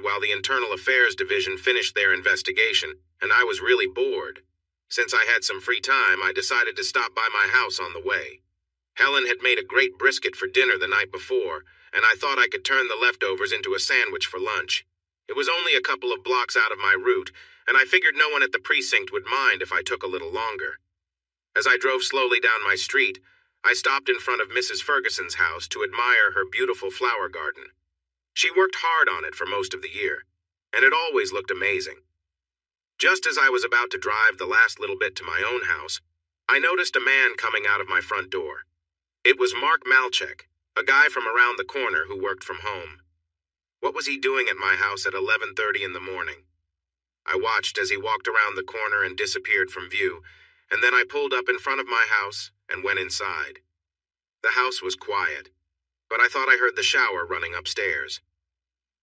while the Internal Affairs Division finished their investigation, and I was really bored. Since I had some free time, I decided to stop by my house on the way. Helen had made a great brisket for dinner the night before, and I thought I could turn the leftovers into a sandwich for lunch. It was only a couple of blocks out of my route, and I figured no one at the precinct would mind if I took a little longer. As I drove slowly down my street, I stopped in front of Mrs. Ferguson's house to admire her beautiful flower garden. She worked hard on it for most of the year, and it always looked amazing. Just as I was about to drive the last little bit to my own house, I noticed a man coming out of my front door. It was Mark Malchek, a guy from around the corner who worked from home. What was he doing at my house at 11:30 in the morning? I watched as he walked around the corner and disappeared from view, and then I pulled up in front of my house and went inside. The house was quiet, but I thought I heard the shower running upstairs.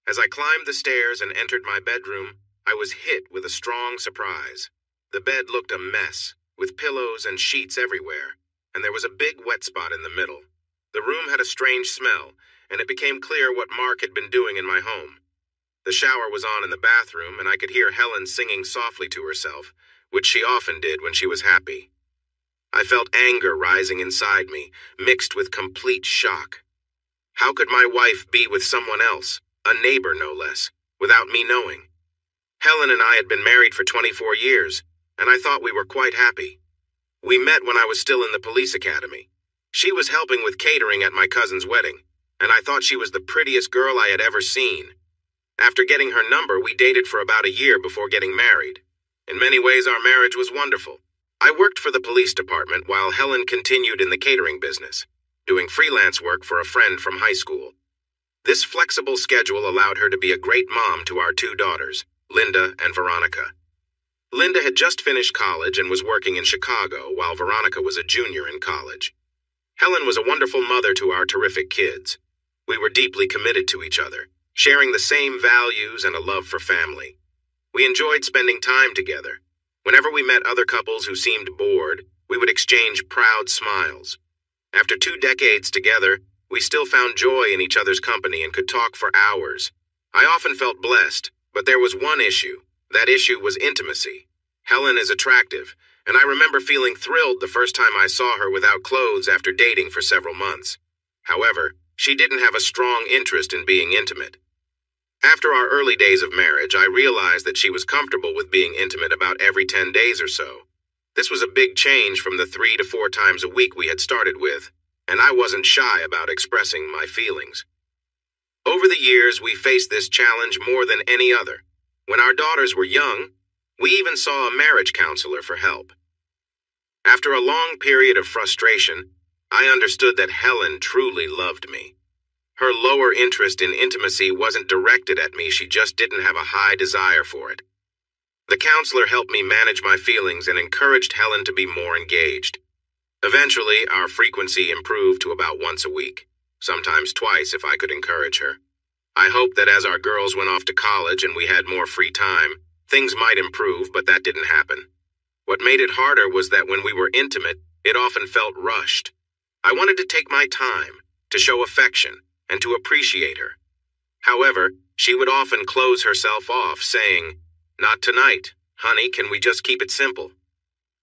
As I climbed the stairs and entered my bedroom, I was hit with a strong surprise. The bed looked a mess, with pillows and sheets everywhere, and there was a big wet spot in the middle. The room had a strange smell, and it became clear what Mark had been doing in my home. The shower was on in the bathroom, and I could hear Helen singing softly to herself, which she often did when she was happy. I felt anger rising inside me, mixed with complete shock. How could my wife be with someone else, a neighbor no less, without me knowing? Helen and I had been married for 24 years, and I thought we were quite happy. We met when I was still in the police academy. She was helping with catering at my cousin's wedding, and I thought she was the prettiest girl I had ever seen. After getting her number, we dated for about a year before getting married. In many ways, our marriage was wonderful. I worked for the police department while Helen continued in the catering business, doing freelance work for a friend from high school. This flexible schedule allowed her to be a great mom to our two daughters, Linda and Veronica. Linda had just finished college and was working in Chicago, while Veronica was a junior in college. Helen was a wonderful mother to our terrific kids. We were deeply committed to each other, sharing the same values and a love for family. We enjoyed spending time together. Whenever we met other couples who seemed bored, we would exchange proud smiles. After 2 decades together, we still found joy in each other's company and could talk for hours. I often felt blessed, but there was one issue. That issue was intimacy. Helen is attractive, and I remember feeling thrilled the first time I saw her without clothes after dating for several months. However, she didn't have a strong interest in being intimate. After our early days of marriage, I realized that she was comfortable with being intimate about every 10 days or so. This was a big change from the 3 to 4 times a week we had started with, and I wasn't shy about expressing my feelings. Over the years, we faced this challenge more than any other. When our daughters were young, we even saw a marriage counselor for help. After a long period of frustration, I understood that Helen truly loved me. Her lower interest in intimacy wasn't directed at me, she just didn't have a high desire for it. The counselor helped me manage my feelings and encouraged Helen to be more engaged. Eventually, our frequency improved to about once a week, sometimes twice if I could encourage her. I hoped that as our girls went off to college and we had more free time, things might improve, but that didn't happen. What made it harder was that when we were intimate, it often felt rushed. I wanted to take my time, to show affection, and to appreciate her. However, she would often close herself off, saying, "Not tonight, honey, can we just keep it simple?"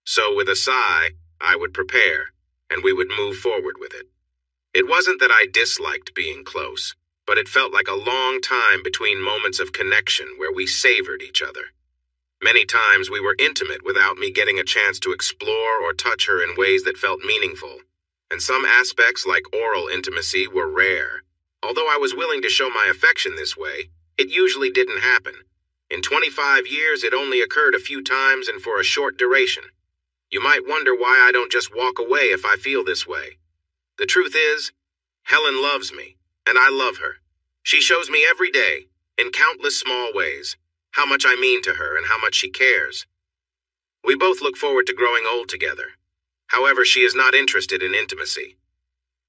So with a sigh, I would prepare, and we would move forward with it. It wasn't that I disliked being close, but it felt like a long time between moments of connection where we savored each other. Many times we were intimate without me getting a chance to explore or touch her in ways that felt meaningful, and some aspects like oral intimacy were rare. Although I was willing to show my affection this way, it usually didn't happen. In 25 years, it only occurred a few times and for a short duration. You might wonder why I don't just walk away if I feel this way. The truth is, Helen loves me, and I love her. She shows me every day, in countless small ways, how much I mean to her and how much she cares. We both look forward to growing old together. However, she is not interested in intimacy.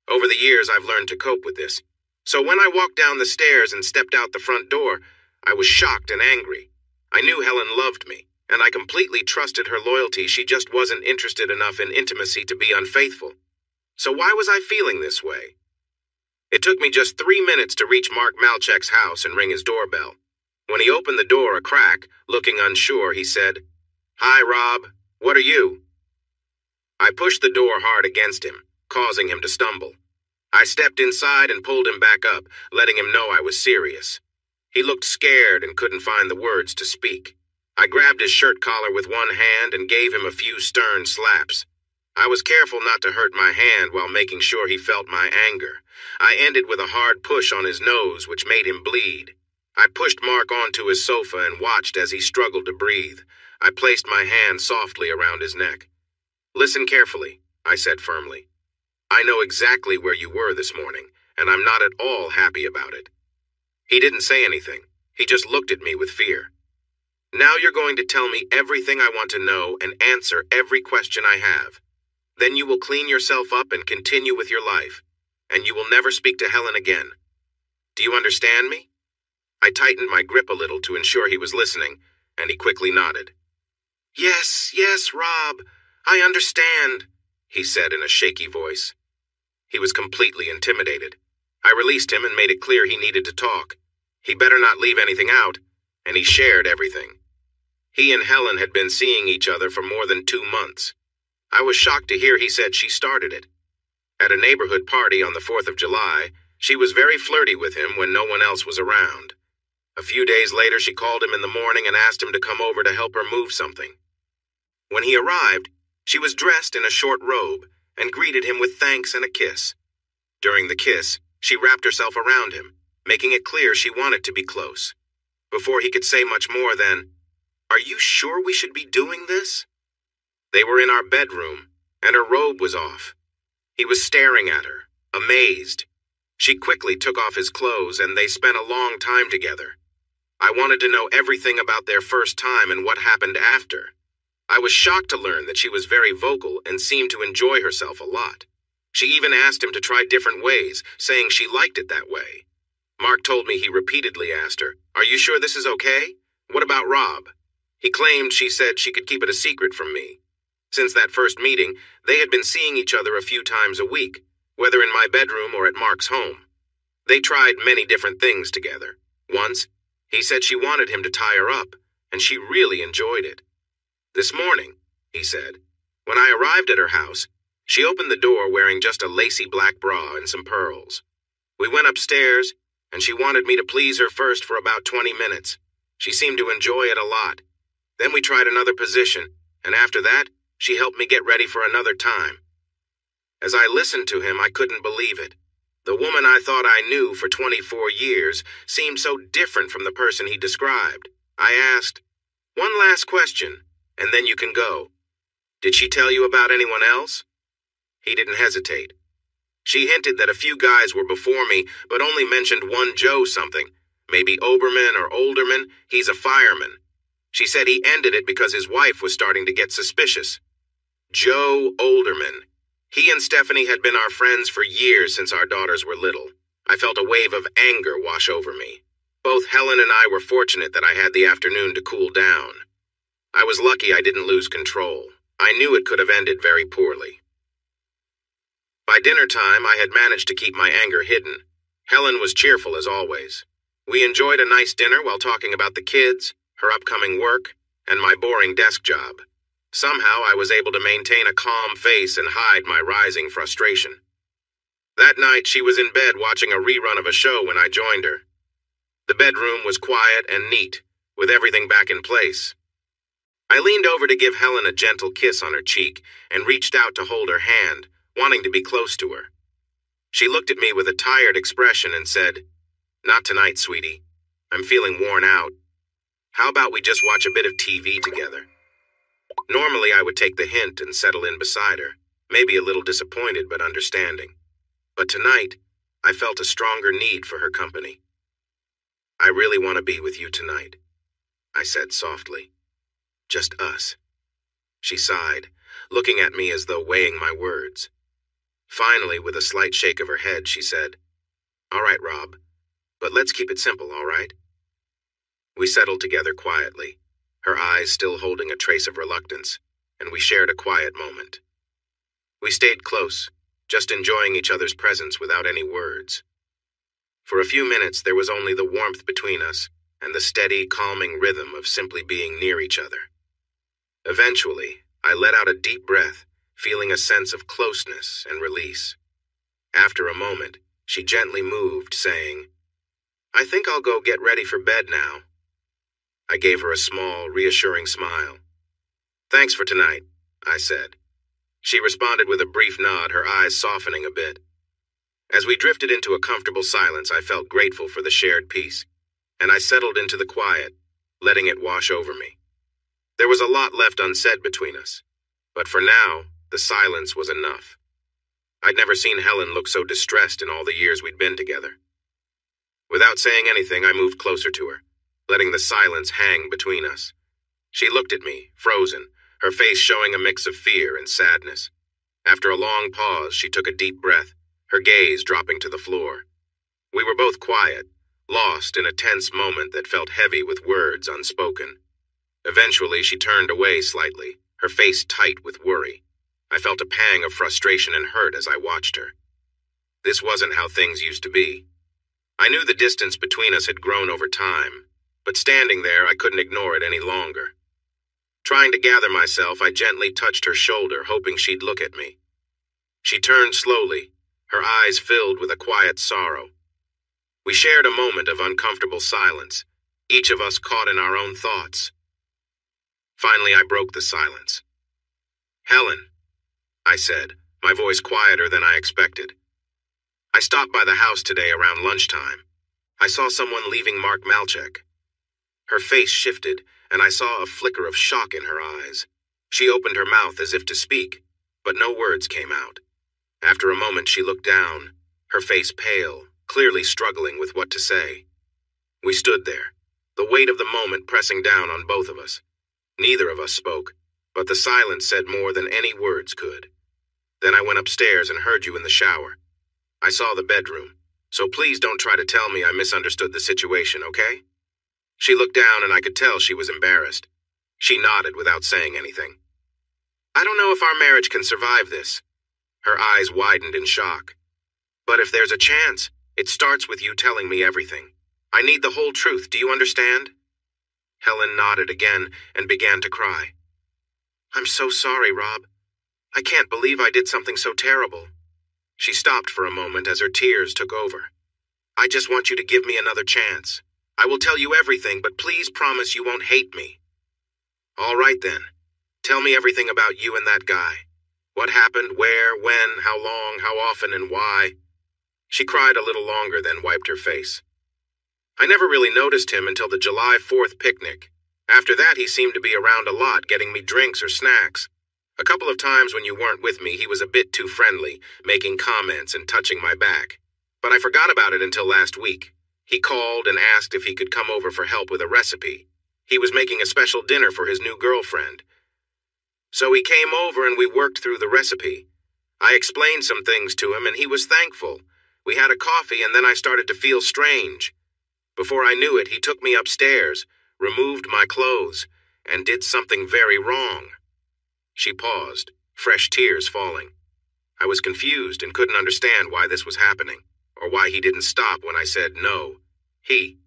Over the years, I've learned to cope with this. So when I walked down the stairs and stepped out the front door, I was shocked and angry. I knew Helen loved me, and I completely trusted her loyalty. She just wasn't interested enough in intimacy to be unfaithful. So why was I feeling this way? It took me just 3 minutes to reach Mark Malchek's house and ring his doorbell. When he opened the door a crack, looking unsure, he said, "Hi, Rob. What are you?" I pushed the door hard against him, causing him to stumble. I stepped inside and pulled him back up, letting him know I was serious. He looked scared and couldn't find the words to speak. I grabbed his shirt collar with one hand and gave him a few stern slaps. I was careful not to hurt my hand while making sure he felt my anger. I ended with a hard push on his nose, which made him bleed. I pushed Mark onto his sofa and watched as he struggled to breathe. I placed my hand softly around his neck. "Listen carefully," I said firmly. "I know exactly where you were this morning, and I'm not at all happy about it." He didn't say anything. He just looked at me with fear. "Now you're going to tell me everything I want to know and answer every question I have. Then you will clean yourself up and continue with your life, and you will never speak to Helen again. Do you understand me?" I tightened my grip a little to ensure he was listening, and he quickly nodded. Yes, Rob, I understand," he said in a shaky voice. He was completely intimidated. I released him and made it clear he needed to talk. He better not leave anything out, and he shared everything. He and Helen had been seeing each other for more than 2 months. I was shocked to hear he said she started it. At a neighborhood party on the 4th of July, she was very flirty with him when no one else was around. A few days later, she called him in the morning and asked him to come over to help her move something. When he arrived, she was dressed in a short robe and greeted him with thanks and a kiss. During the kiss, she wrapped herself around him, making it clear she wanted to be close. Before he could say much more than, "Are you sure we should be doing this?" They were in our bedroom, and her robe was off. He was staring at her, amazed. She quickly took off his clothes, and they spent a long time together. I wanted to know everything about their first time and what happened after. I was shocked to learn that she was very vocal and seemed to enjoy herself a lot. She even asked him to try different ways, saying she liked it that way. Mark told me he repeatedly asked her, "Are you sure this is okay? What about Rob?" He claimed she said she could keep it a secret from me. Since that first meeting, they had been seeing each other a few times a week, whether in my bedroom or at Mark's home. They tried many different things together. Once, he said she wanted him to tie her up, and she really enjoyed it. This morning, he said, when I arrived at her house, she opened the door wearing just a lacy black bra and some pearls. We went upstairs, and she wanted me to please her first for about 20 minutes. She seemed to enjoy it a lot. Then we tried another position, and after that, she helped me get ready for another time. As I listened to him, I couldn't believe it. The woman I thought I knew for 24 years seemed so different from the person he described. I asked, "One last question, and then you can go. Did she tell you about anyone else?" He didn't hesitate. She hinted that a few guys were before me, but only mentioned one Joe something, maybe Oberman or Olderman. He's a fireman. She said he ended it because his wife was starting to get suspicious. Joe Olderman. He and Stephanie had been our friends for years since our daughters were little. I felt a wave of anger wash over me. Both Helen and I were fortunate that I had the afternoon to cool down. I was lucky I didn't lose control. I knew it could have ended very poorly. By dinner time, I had managed to keep my anger hidden. Helen was cheerful as always. We enjoyed a nice dinner while talking about the kids, her upcoming work, and my boring desk job. Somehow I was able to maintain a calm face and hide my rising frustration. That night she was in bed watching a rerun of a show when I joined her. The bedroom was quiet and neat, with everything back in place. I leaned over to give Helen a gentle kiss on her cheek and reached out to hold her hand, wanting to be close to her. She looked at me with a tired expression and said, "Not tonight, sweetie. I'm feeling worn out. How about we just watch a bit of TV together?" Normally, I would take the hint and settle in beside her, maybe a little disappointed but understanding. But tonight, I felt a stronger need for her company. "I really want to be with you tonight," I said softly. "Just us." She sighed, looking at me as though weighing my words. Finally, with a slight shake of her head, she said, "All right, Rob, but let's keep it simple, all right?" We settled together quietly, her eyes still holding a trace of reluctance, and we shared a quiet moment. We stayed close, just enjoying each other's presence without any words. For a few minutes there was only the warmth between us, and the steady, calming rhythm of simply being near each other. Eventually, I let out a deep breath, feeling a sense of closeness and release. After a moment, she gently moved, saying, "I think I'll go get ready for bed now." I gave her a small, reassuring smile. "Thanks for tonight," I said. She responded with a brief nod, her eyes softening a bit. As we drifted into a comfortable silence, I felt grateful for the shared peace, and I settled into the quiet, letting it wash over me. There was a lot left unsaid between us, but for now, the silence was enough. I'd never seen Helen look so distressed in all the years we'd been together. Without saying anything, I moved closer to her, letting the silence hang between us. She looked at me, frozen, her face showing a mix of fear and sadness. After a long pause, she took a deep breath, her gaze dropping to the floor. We were both quiet, lost in a tense moment that felt heavy with words unspoken. Eventually, she turned away slightly, her face tight with worry. I felt a pang of frustration and hurt as I watched her. This wasn't how things used to be. I knew the distance between us had grown over time, but standing there, I couldn't ignore it any longer. Trying to gather myself, I gently touched her shoulder, hoping she'd look at me. She turned slowly, her eyes filled with a quiet sorrow. We shared a moment of uncomfortable silence, each of us caught in our own thoughts. Finally, I broke the silence. "Helen," I said, my voice quieter than I expected. "I stopped by the house today around lunchtime. I saw someone leaving Mark Malchek." Her face shifted, and I saw a flicker of shock in her eyes. She opened her mouth as if to speak, but no words came out. After a moment, she looked down, her face pale, clearly struggling with what to say. We stood there, the weight of the moment pressing down on both of us. Neither of us spoke, but the silence said more than any words could. Then I went upstairs and heard you in the shower. I saw the bedroom, so please don't try to tell me I misunderstood the situation, okay? She looked down and I could tell she was embarrassed. She nodded without saying anything. "I don't know if our marriage can survive this." Her eyes widened in shock. "But if there's a chance, it starts with you telling me everything. I need the whole truth, do you understand?" Helen nodded again and began to cry. "I'm so sorry, Rob. I can't believe I did something so terrible." She stopped for a moment as her tears took over. "I just want you to give me another chance. I will tell you everything, but please promise you won't hate me." "All right then. Tell me everything about you and that guy. What happened, where, when, how long, how often, and why?" She cried a little longer, then wiped her face. "I never really noticed him until the July 4th picnic. After that, he seemed to be around a lot, getting me drinks or snacks. A couple of times when you weren't with me, he was a bit too friendly, making comments and touching my back. But I forgot about it until last week. He called and asked if he could come over for help with a recipe. He was making a special dinner for his new girlfriend. So he came over and we worked through the recipe. I explained some things to him and he was thankful. We had a coffee and then I started to feel strange. Before I knew it, he took me upstairs, removed my clothes, and did something very wrong." She paused, fresh tears falling. I was confused and couldn't understand why this was happening, or why he didn't stop when I said no. He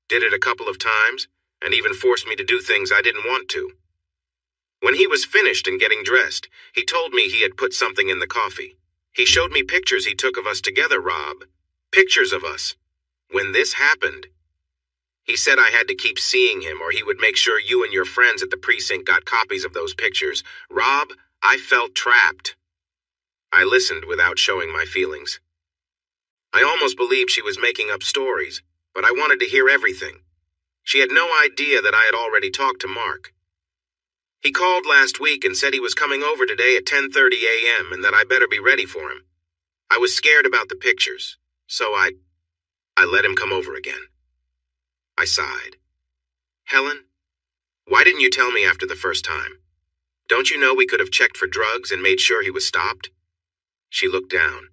did it a couple of times, and even forced me to do things I didn't want to. When he was finished and getting dressed, he told me he had put something in the coffee. He showed me pictures he took of us together, Rob. Pictures of us. When this happened, he said I had to keep seeing him or he would make sure you and your friends at the precinct got copies of those pictures. Rob, I felt trapped. I listened without showing my feelings. I almost believed she was making up stories, but I wanted to hear everything. She had no idea that I had already talked to Mark. He called last week and said he was coming over today at 10:30 a.m. and that I better be ready for him. I was scared about the pictures, so I let him come over again. I sighed. "Helen, why didn't you tell me after the first time? Don't you know we could have checked for drugs and made sure he was stopped?" She looked down.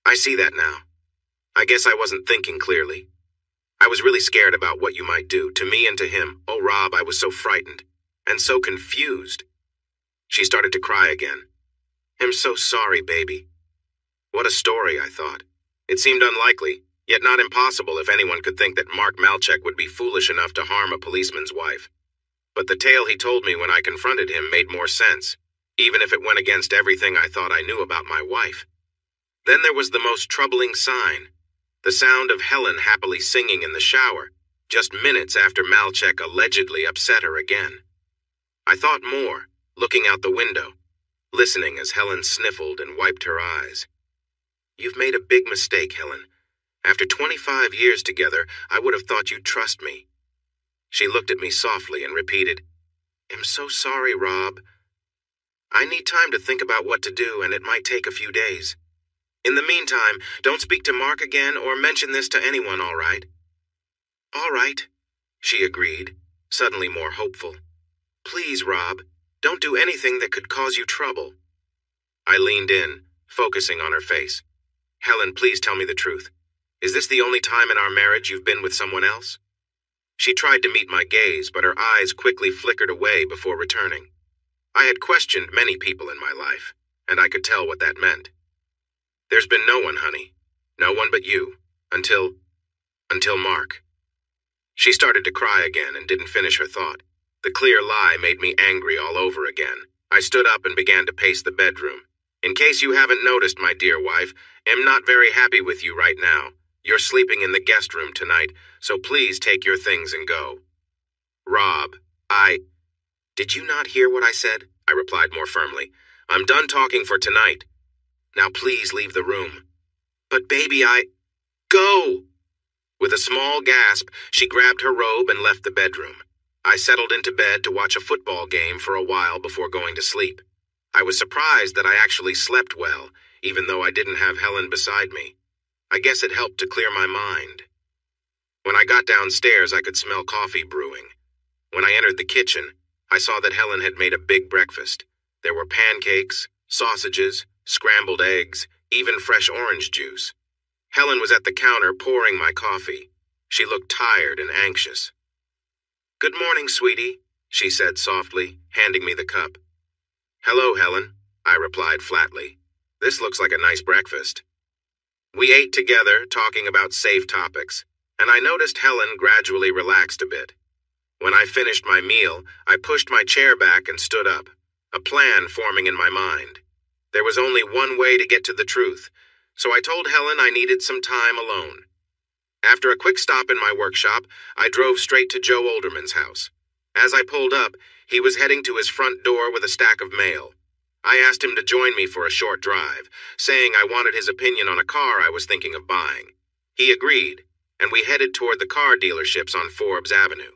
"I see that now. I guess I wasn't thinking clearly. I was really scared about what you might do, to me and to him. Oh, Rob, I was so frightened, and so confused." She started to cry again. "I'm so sorry, baby." What a story, I thought. It seemed unlikely, yet not impossible if anyone could think that Mark Malchek would be foolish enough to harm a policeman's wife. But the tale he told me when I confronted him made more sense, even if it went against everything I thought I knew about my wife. Then there was the most troubling sign, the sound of Helen happily singing in the shower, just minutes after Malchek allegedly upset her again. I thought more, looking out the window, listening as Helen sniffled and wiped her eyes. "You've made a big mistake, Helen. After 25 years together, I would have thought you'd trust me." She looked at me softly and repeated, "I'm so sorry, Rob. I need time to think about what to do, and it might take a few days. In the meantime, don't speak to Mark again or mention this to anyone, all right?" "All right," she agreed, suddenly more hopeful. "Please, Rob, don't do anything that could cause you trouble." I leaned in, focusing on her face. "Helen, please tell me the truth. Is this the only time in our marriage you've been with someone else?" She tried to meet my gaze, but her eyes quickly flickered away before returning. I had questioned many people in my life, and I could tell what that meant. "There's been no one, honey. No one but you. Until Mark." She started to cry again and didn't finish her thought. The clear lie made me angry all over again. I stood up and began to pace the bedroom. "In case you haven't noticed, my dear wife, I'm not very happy with you right now. You're sleeping in the guest room tonight, so please take your things and go." "Rob, Did you not hear what I said?" I replied more firmly. "I'm done talking for tonight. Now please leave the room." "But baby, Go!" With a small gasp, she grabbed her robe and left the bedroom. I settled into bed to watch a football game for a while before going to sleep. I was surprised that I actually slept well, even though I didn't have Helen beside me. I guess it helped to clear my mind. When I got downstairs, I could smell coffee brewing. When I entered the kitchen, I saw that Helen had made a big breakfast. There were pancakes, sausages, scrambled eggs, even fresh orange juice. Helen was at the counter pouring my coffee. She looked tired and anxious. "Good morning, sweetie," she said softly, handing me the cup. "Hello, Helen," I replied flatly. "This looks like a nice breakfast." We ate together, talking about safe topics, and I noticed Helen gradually relaxed a bit. When I finished my meal, I pushed my chair back and stood up, a plan forming in my mind. There was only one way to get to the truth, so I told Helen I needed some time alone. After a quick stop in my workshop, I drove straight to Joe Olderman's house. As I pulled up, he was heading to his front door with a stack of mail. I asked him to join me for a short drive, saying I wanted his opinion on a car I was thinking of buying. He agreed, and we headed toward the car dealerships on Forbes Avenue.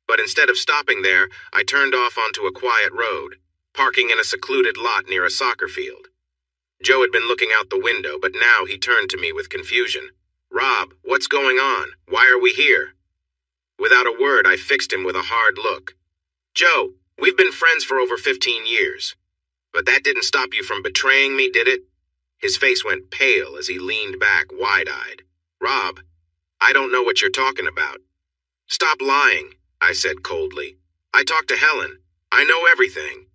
But instead of stopping there, I turned off onto a quiet road, parking in a secluded lot near a soccer field. Joe had been looking out the window, but now he turned to me with confusion. "Rob, what's going on? Why are we here?" Without a word, I fixed him with a hard look. "Joe, we've been friends for over 15 years. But that didn't stop you from betraying me, did it?" His face went pale as he leaned back wide-eyed. "Rob, I don't know what you're talking about." "Stop lying," I said coldly. "I talked to Helen. I know everything."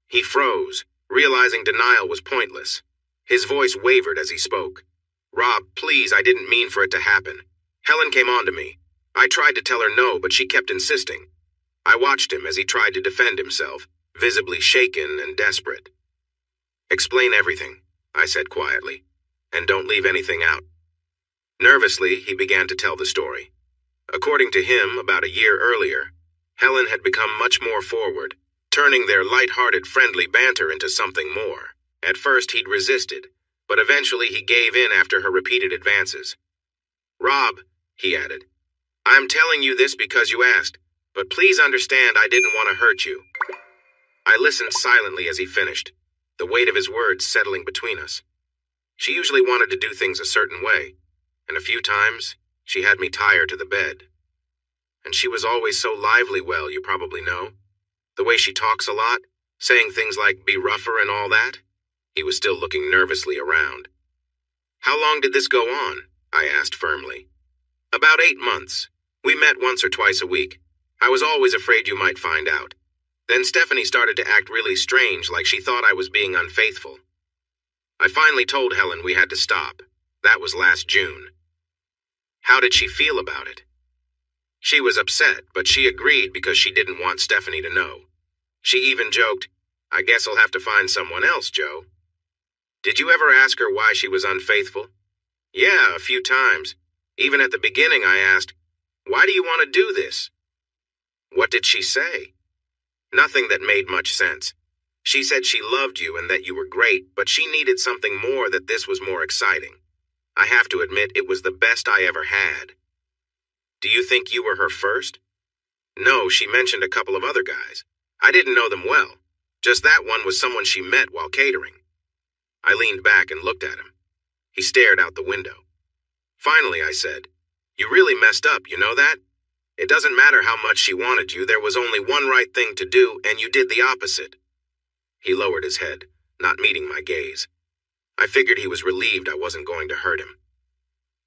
He froze, realizing denial was pointless. His voice wavered as he spoke. "Rob, please, I didn't mean for it to happen. Helen came on to me. I tried to tell her no, but she kept insisting." I watched him as he tried to defend himself, visibly shaken and desperate. "Explain everything," I said quietly, "and don't leave anything out." Nervously, he began to tell the story. According to him, about a year earlier, Helen had become much more forward, turning their light-hearted friendly banter into something more. At first, he'd resisted, but eventually he gave in after her repeated advances. "Rob," he added, "I'm telling you this because you asked, but please understand I didn't want to hurt you." I listened silently as he finished, the weight of his words settling between us. She usually wanted to do things a certain way, and a few times she had me tie her to the bed. And she was always so lively, well, you probably know. The way she talks a lot, saying things like be rougher and all that. He was still looking nervously around. "How long did this go on?" I asked firmly. "About 8 months. We met once or twice a week. I was always afraid you might find out. Then Stephanie started to act really strange, like she thought I was being unfaithful. I finally told Helen we had to stop. That was last June. How did she feel about it? She was upset, but she agreed because she didn't want Stephanie to know. She even joked, "I guess I'll have to find someone else, Joe." Did you ever ask her why she was unfaithful? Yeah, a few times. Even at the beginning I asked, "Why do you want to do this?" What did she say? Nothing that made much sense. She said she loved you and that you were great, but she needed something more, that this was more exciting. I have to admit it was the best I ever had. Do you think you were her first? No, she mentioned a couple of other guys. I didn't know them well. Just that one was someone she met while catering. I leaned back and looked at him. He stared out the window. Finally, I said, "You really messed up, you know that? It doesn't matter how much she wanted you, there was only one right thing to do, and you did the opposite." He lowered his head, not meeting my gaze. I figured he was relieved I wasn't going to hurt him.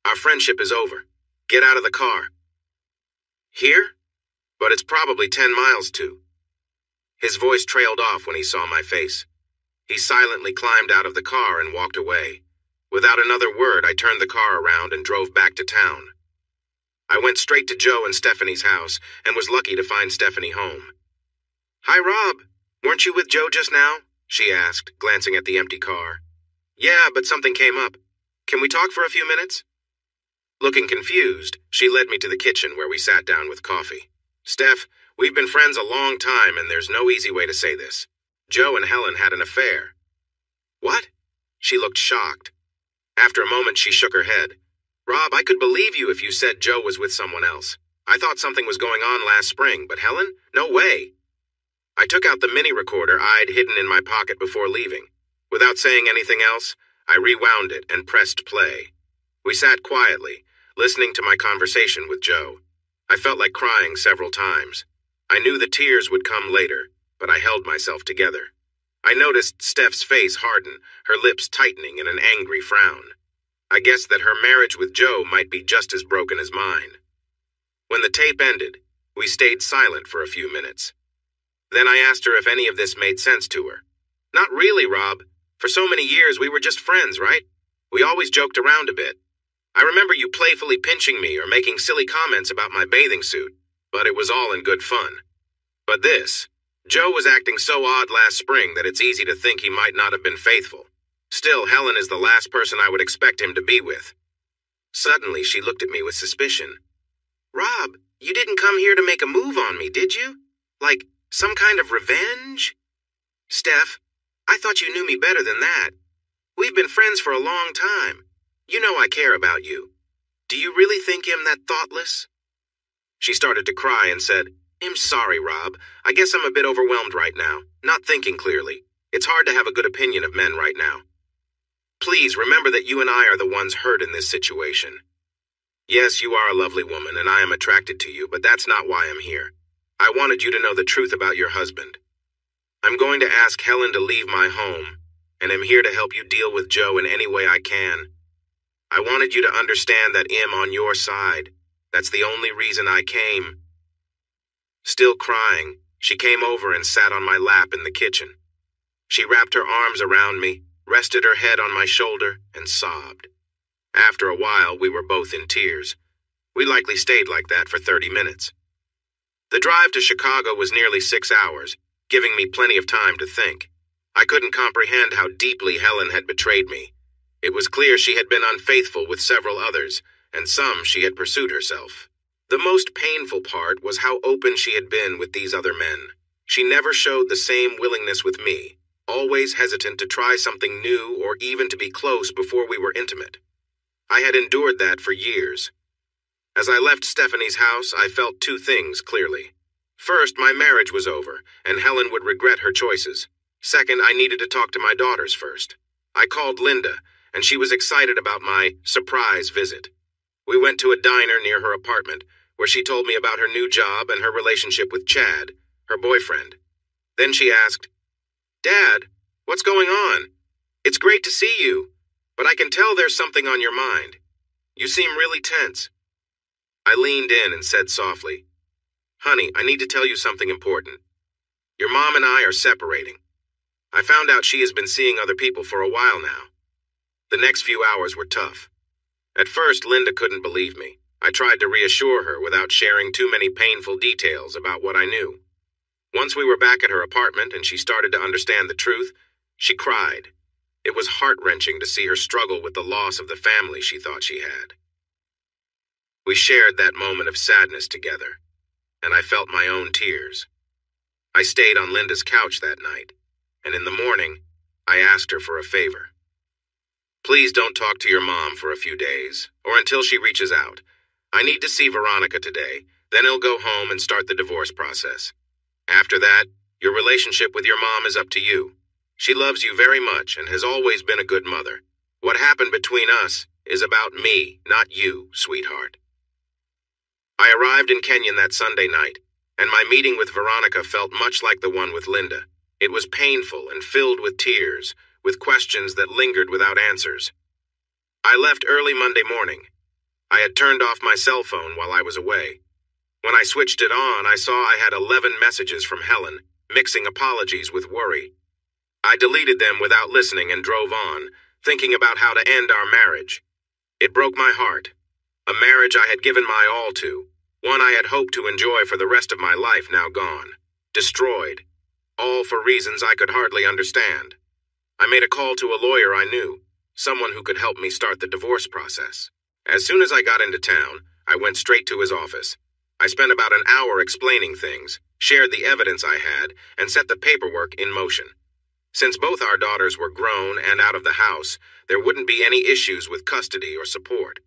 "Our friendship is over. Get out of the car." "Here? But it's probably 10 miles to." His voice trailed off when he saw my face. He silently climbed out of the car and walked away. Without another word, I turned the car around and drove back to town. I went straight to Joe and Stephanie's house and was lucky to find Stephanie home. "Hi, Rob. Weren't you with Joe just now?" she asked, glancing at the empty car. "Yeah, but something came up. Can we talk for a few minutes?" Looking confused, she led me to the kitchen where we sat down with coffee. "Steph, we've been friends a long time and there's no easy way to say this. Joe and Helen had an affair." "What?" She looked shocked. After a moment, she shook her head. "Rob, I could believe you if you said Joe was with someone else. I thought something was going on last spring, but Helen? No way." I took out the mini recorder I'd hidden in my pocket before leaving. Without saying anything else, I rewound it and pressed play. We sat quietly, listening to my conversation with Joe. I felt like crying several times. I knew the tears would come later, but I held myself together. I noticed Steph's face harden, her lips tightening in an angry frown. I guessed that her marriage with Joe might be just as broken as mine. When the tape ended, we stayed silent for a few minutes. Then I asked her if any of this made sense to her. "Not really, Rob. For so many years we were just friends, right? We always joked around a bit. I remember you playfully pinching me or making silly comments about my bathing suit, but it was all in good fun. But this, Joe was acting so odd last spring that it's easy to think he might not have been faithful. Still, Helen is the last person I would expect him to be with." Suddenly, she looked at me with suspicion. "Rob, you didn't come here to make a move on me, did you? Like, some kind of revenge?" "Steph, I thought you knew me better than that. We've been friends for a long time. You know I care about you. Do you really think I'm that thoughtless?" She started to cry and said, "I'm sorry, Rob. I guess I'm a bit overwhelmed right now, not thinking clearly. It's hard to have a good opinion of men right now. Please remember that you and I are the ones hurt in this situation. Yes, you are a lovely woman and I am attracted to you, but that's not why I'm here. I wanted you to know the truth about your husband. I'm going to ask Helen to leave my home, and I'm here to help you deal with Joe in any way I can. I wanted you to understand that I'm on your side. That's the only reason I came." Still crying, she came over and sat on my lap in the kitchen. She wrapped her arms around me, rested her head on my shoulder, and sobbed. After a while, we were both in tears. We likely stayed like that for 30 minutes. The drive to Chicago was nearly 6 hours, giving me plenty of time to think. I couldn't comprehend how deeply Helen had betrayed me. It was clear she had been unfaithful with several others, and some she had pursued herself. The most painful part was how open she had been with these other men. She never showed the same willingness with me, always hesitant to try something new or even to be close before we were intimate. I had endured that for years. As I left Stephanie's house, I felt two things clearly. First, my marriage was over, and Helen would regret her choices. Second, I needed to talk to my daughters first. I called Linda, and she was excited about my surprise visit. We went to a diner near her apartment, where she told me about her new job and her relationship with Chad, her boyfriend. Then she asked, "Dad, what's going on? It's great to see you, but I can tell there's something on your mind. You seem really tense." I leaned in and said softly, "Honey, I need to tell you something important. Your mom and I are separating. I found out she has been seeing other people for a while now." The next few hours were tough. At first, Linda couldn't believe me. I tried to reassure her without sharing too many painful details about what I knew. Once we were back at her apartment and she started to understand the truth, she cried. It was heart-wrenching to see her struggle with the loss of the family she thought she had. We shared that moment of sadness together, and I felt my own tears. I stayed on Linda's couch that night, and in the morning, I asked her for a favor. Please don't talk to your mom for a few days, or until she reaches out. I need to see Veronica today, then I'll go home and start the divorce process. After that, your relationship with your mom is up to you. She loves you very much and has always been a good mother. What happened between us is about me, not you, sweetheart. I arrived in Kenyon that Sunday night, and my meeting with Veronica felt much like the one with Linda. It was painful and filled with tears, with questions that lingered without answers. I left early Monday morning. I had turned off my cell phone while I was away. When I switched it on, I saw I had 11 messages from Helen, mixing apologies with worry. I deleted them without listening and drove on, thinking about how to end our marriage. It broke my heart. A marriage I had given my all to, one I had hoped to enjoy for the rest of my life, now gone. Destroyed. All for reasons I could hardly understand. I made a call to a lawyer I knew, someone who could help me start the divorce process. As soon as I got into town, I went straight to his office. I spent about an hour explaining things, shared the evidence I had, and set the paperwork in motion. Since both our daughters were grown and out of the house, there wouldn't be any issues with custody or support.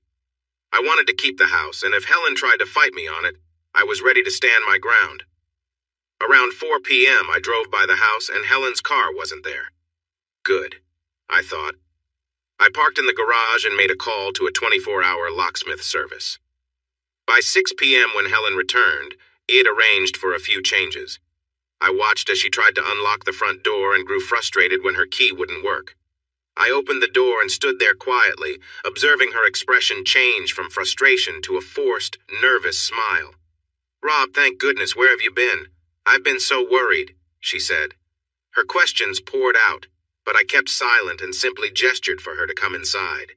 I wanted to keep the house, and if Helen tried to fight me on it, I was ready to stand my ground. Around 4 p.m., I drove by the house, and Helen's car wasn't there. Good, I thought. I parked in the garage and made a call to a 24-hour locksmith service. By 6 p.m. when Helen returned, he had arranged for a few changes. I watched as she tried to unlock the front door and grew frustrated when her key wouldn't work. I opened the door and stood there quietly, observing her expression change from frustration to a forced, nervous smile. "Rob, thank goodness, where have you been? I've been so worried," she said. Her questions poured out, but I kept silent and simply gestured for her to come inside.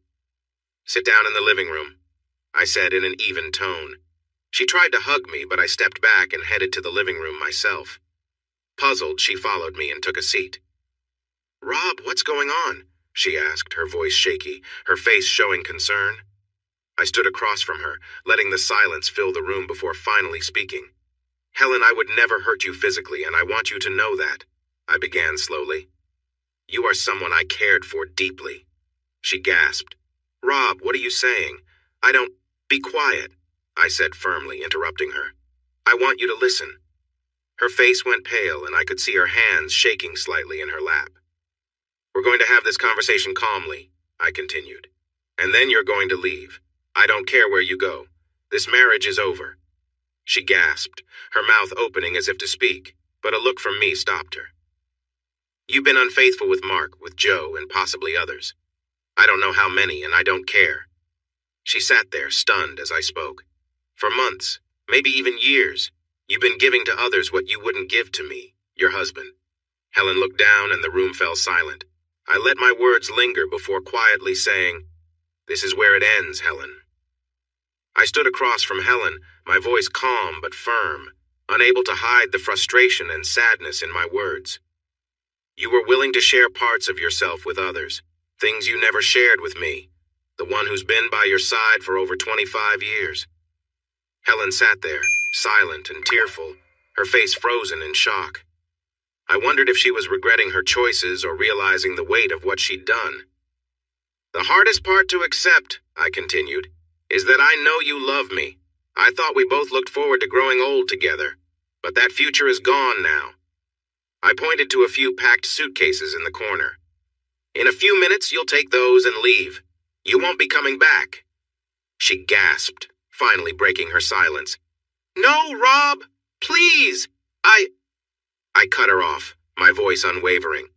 "Sit down in the living room," I said in an even tone. She tried to hug me, but I stepped back and headed to the living room myself. Puzzled, she followed me and took a seat. "Rob, what's going on?" she asked, her voice shaky, her face showing concern. I stood across from her, letting the silence fill the room before finally speaking. "Helen, I would never hurt you physically, and I want you to know that," I began slowly. "You are someone I cared for deeply." She gasped. "Rob, what are you saying? I don't—" "Be quiet," I said firmly, interrupting her. "I want you to listen." Her face went pale, and I could see her hands shaking slightly in her lap. "We're going to have this conversation calmly," I continued. "And then you're going to leave. I don't care where you go. This marriage is over." She gasped, her mouth opening as if to speak, but a look from me stopped her. "You've been unfaithful with Mark, with Joe, and possibly others. I don't know how many, and I don't care." She sat there, stunned as I spoke. "For months, maybe even years, you've been giving to others what you wouldn't give to me, your husband." Helen looked down and the room fell silent. I let my words linger before quietly saying, "This is where it ends, Helen." I stood across from Helen, my voice calm but firm, unable to hide the frustration and sadness in my words. "You were willing to share parts of yourself with others, things you never shared with me, the one who's been by your side for over 25 years. Helen sat there, silent and tearful, her face frozen in shock. I wondered if she was regretting her choices or realizing the weight of what she'd done. "The hardest part to accept," I continued, "is that I know you love me. I thought we both looked forward to growing old together, but that future is gone now." I pointed to a few packed suitcases in the corner. "In a few minutes, you'll take those and leave. You won't be coming back." She gasped, finally breaking her silence. "No, Rob, please, I cut her off, my voice unwavering.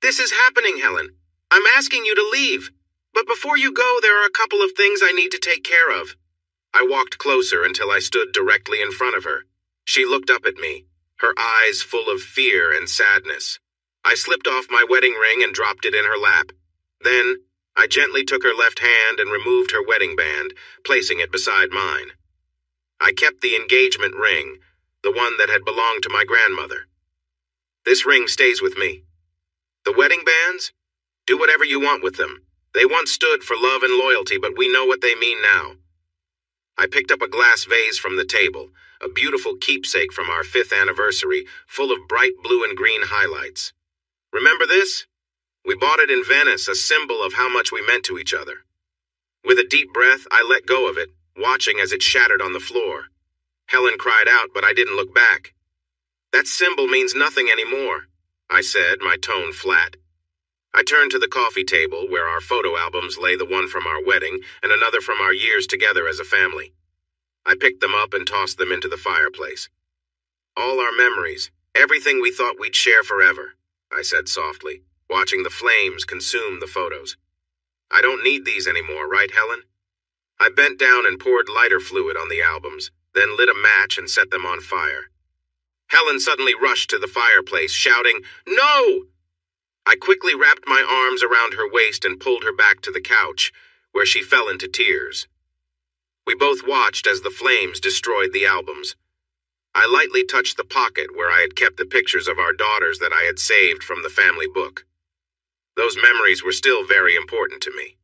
"This is happening, Helen. I'm asking you to leave. But before you go, there are a couple of things I need to take care of." I walked closer until I stood directly in front of her. She looked up at me, her eyes full of fear and sadness. I slipped off my wedding ring and dropped it in her lap. Then, I gently took her left hand and removed her wedding band, placing it beside mine. I kept the engagement ring, the one that had belonged to my grandmother. This ring stays with me. The wedding bands? Do whatever you want with them. They once stood for love and loyalty, but we know what they mean now. I picked up a glass vase from the table, a beautiful keepsake from our 5th anniversary, full of bright blue and green highlights. Remember this? We bought it in Venice, a symbol of how much we meant to each other. With a deep breath, I let go of it, watching as it shattered on the floor. Helen cried out, but I didn't look back. That symbol means nothing anymore, I said, my tone flat. I turned to the coffee table, where our photo albums lay, the one from our wedding and another from our years together as a family. I picked them up and tossed them into the fireplace. All our memories, everything we thought we'd share forever, I said softly, watching the flames consume the photos. I don't need these anymore, right, Helen? I bent down and poured lighter fluid on the albums, then lit a match and set them on fire. Helen suddenly rushed to the fireplace, shouting, "No!" I quickly wrapped my arms around her waist and pulled her back to the couch, where she fell into tears. We both watched as the flames destroyed the albums. I lightly touched the pocket where I had kept the pictures of our daughters that I had saved from the family book. Those memories were still very important to me.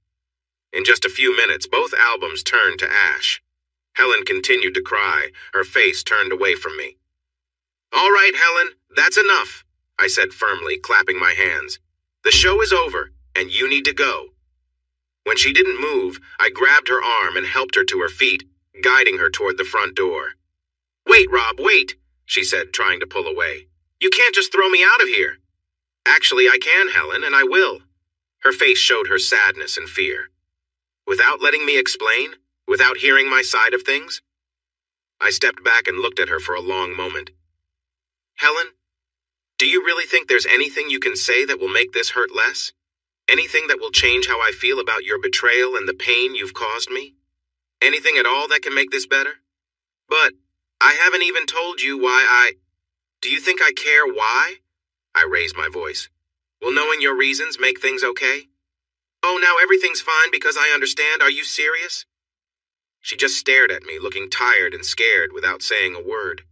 In just a few minutes, both albums turned to ash. Helen continued to cry, her face turned away from me. "All right, Helen, that's enough," I said firmly, clapping my hands. "The show is over, and you need to go." When she didn't move, I grabbed her arm and helped her to her feet, guiding her toward the front door. "Wait, Rob, wait," she said, trying to pull away. "You can't just throw me out of here." "Actually, I can, Helen, and I will." Her face showed her sadness and fear. "Without letting me explain? Without hearing my side of things?" I stepped back and looked at her for a long moment. "Helen, do you really think there's anything you can say that will make this hurt less? Anything that will change how I feel about your betrayal and the pain you've caused me? Anything at all that can make this better? But I haven't even told you why Do you think I care why?" I raised my voice. "Will knowing your reasons make things okay? Oh, now everything's fine because I understand. Are you serious?" She just stared at me, looking tired and scared without saying a word.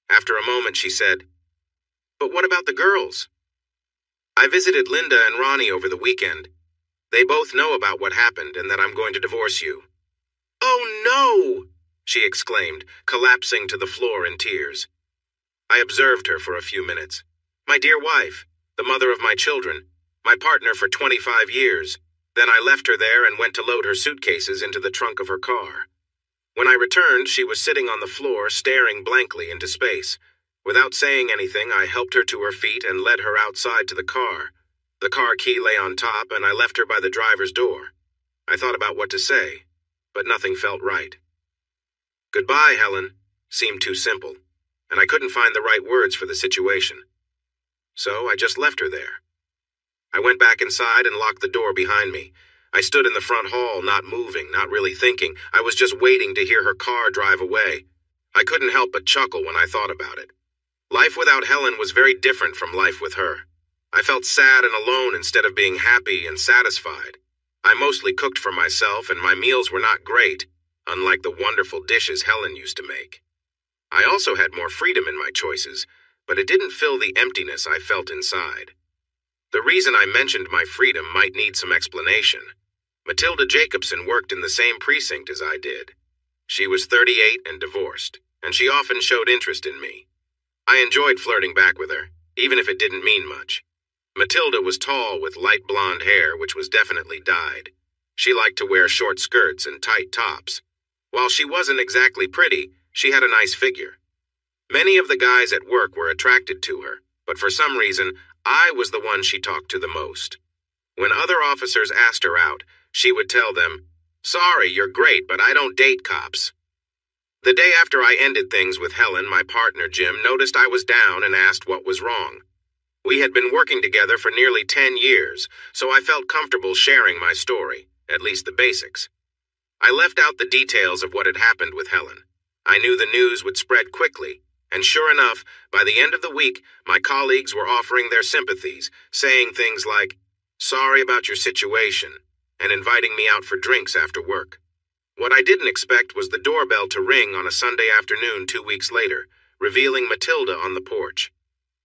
After a moment, she said, "But what about the girls?" "I visited Linda and Ronnie over the weekend. They both know about what happened and that I'm going to divorce you." "Oh, no!" she exclaimed, collapsing to the floor in tears. I observed her for a few minutes. My dear wife, the mother of my children, my partner for 25 years. Then I left her there and went to load her suitcases into the trunk of her car. When I returned, she was sitting on the floor, staring blankly into space. Without saying anything, I helped her to her feet and led her outside to the car. The car key lay on top, and I left her by the driver's door. I thought about what to say, but nothing felt right. "Goodbye, Helen," seemed too simple, and I couldn't find the right words for the situation. So I just left her there. I went back inside and locked the door behind me. I stood in the front hall, not moving, not really thinking. I was just waiting to hear her car drive away. I couldn't help but chuckle when I thought about it. Life without Helen was very different from life with her. I felt sad and alone instead of being happy and satisfied. I mostly cooked for myself, and my meals were not great, unlike the wonderful dishes Helen used to make. I also had more freedom in my choices, but it didn't fill the emptiness I felt inside. The reason I mentioned my freedom might need some explanation. Matilda Jacobson worked in the same precinct as I did. She was 38 and divorced, and she often showed interest in me. I enjoyed flirting back with her, even if it didn't mean much. Matilda was tall with light blonde hair, which was definitely dyed. She liked to wear short skirts and tight tops. While she wasn't exactly pretty, she had a nice figure. Many of the guys at work were attracted to her, but for some reason, I was the one she talked to the most. When other officers asked her out, she would tell them, "Sorry, you're great, but I don't date cops." The day after I ended things with Helen, my partner Jim noticed I was down and asked what was wrong. We had been working together for nearly 10 years, so I felt comfortable sharing my story, at least the basics. I left out the details of what had happened with Helen. I knew the news would spread quickly, and sure enough, by the end of the week, my colleagues were offering their sympathies, saying things like, "Sorry about your situation," and inviting me out for drinks after work. What I didn't expect was the doorbell to ring on a Sunday afternoon 2 weeks later, revealing Matilda on the porch.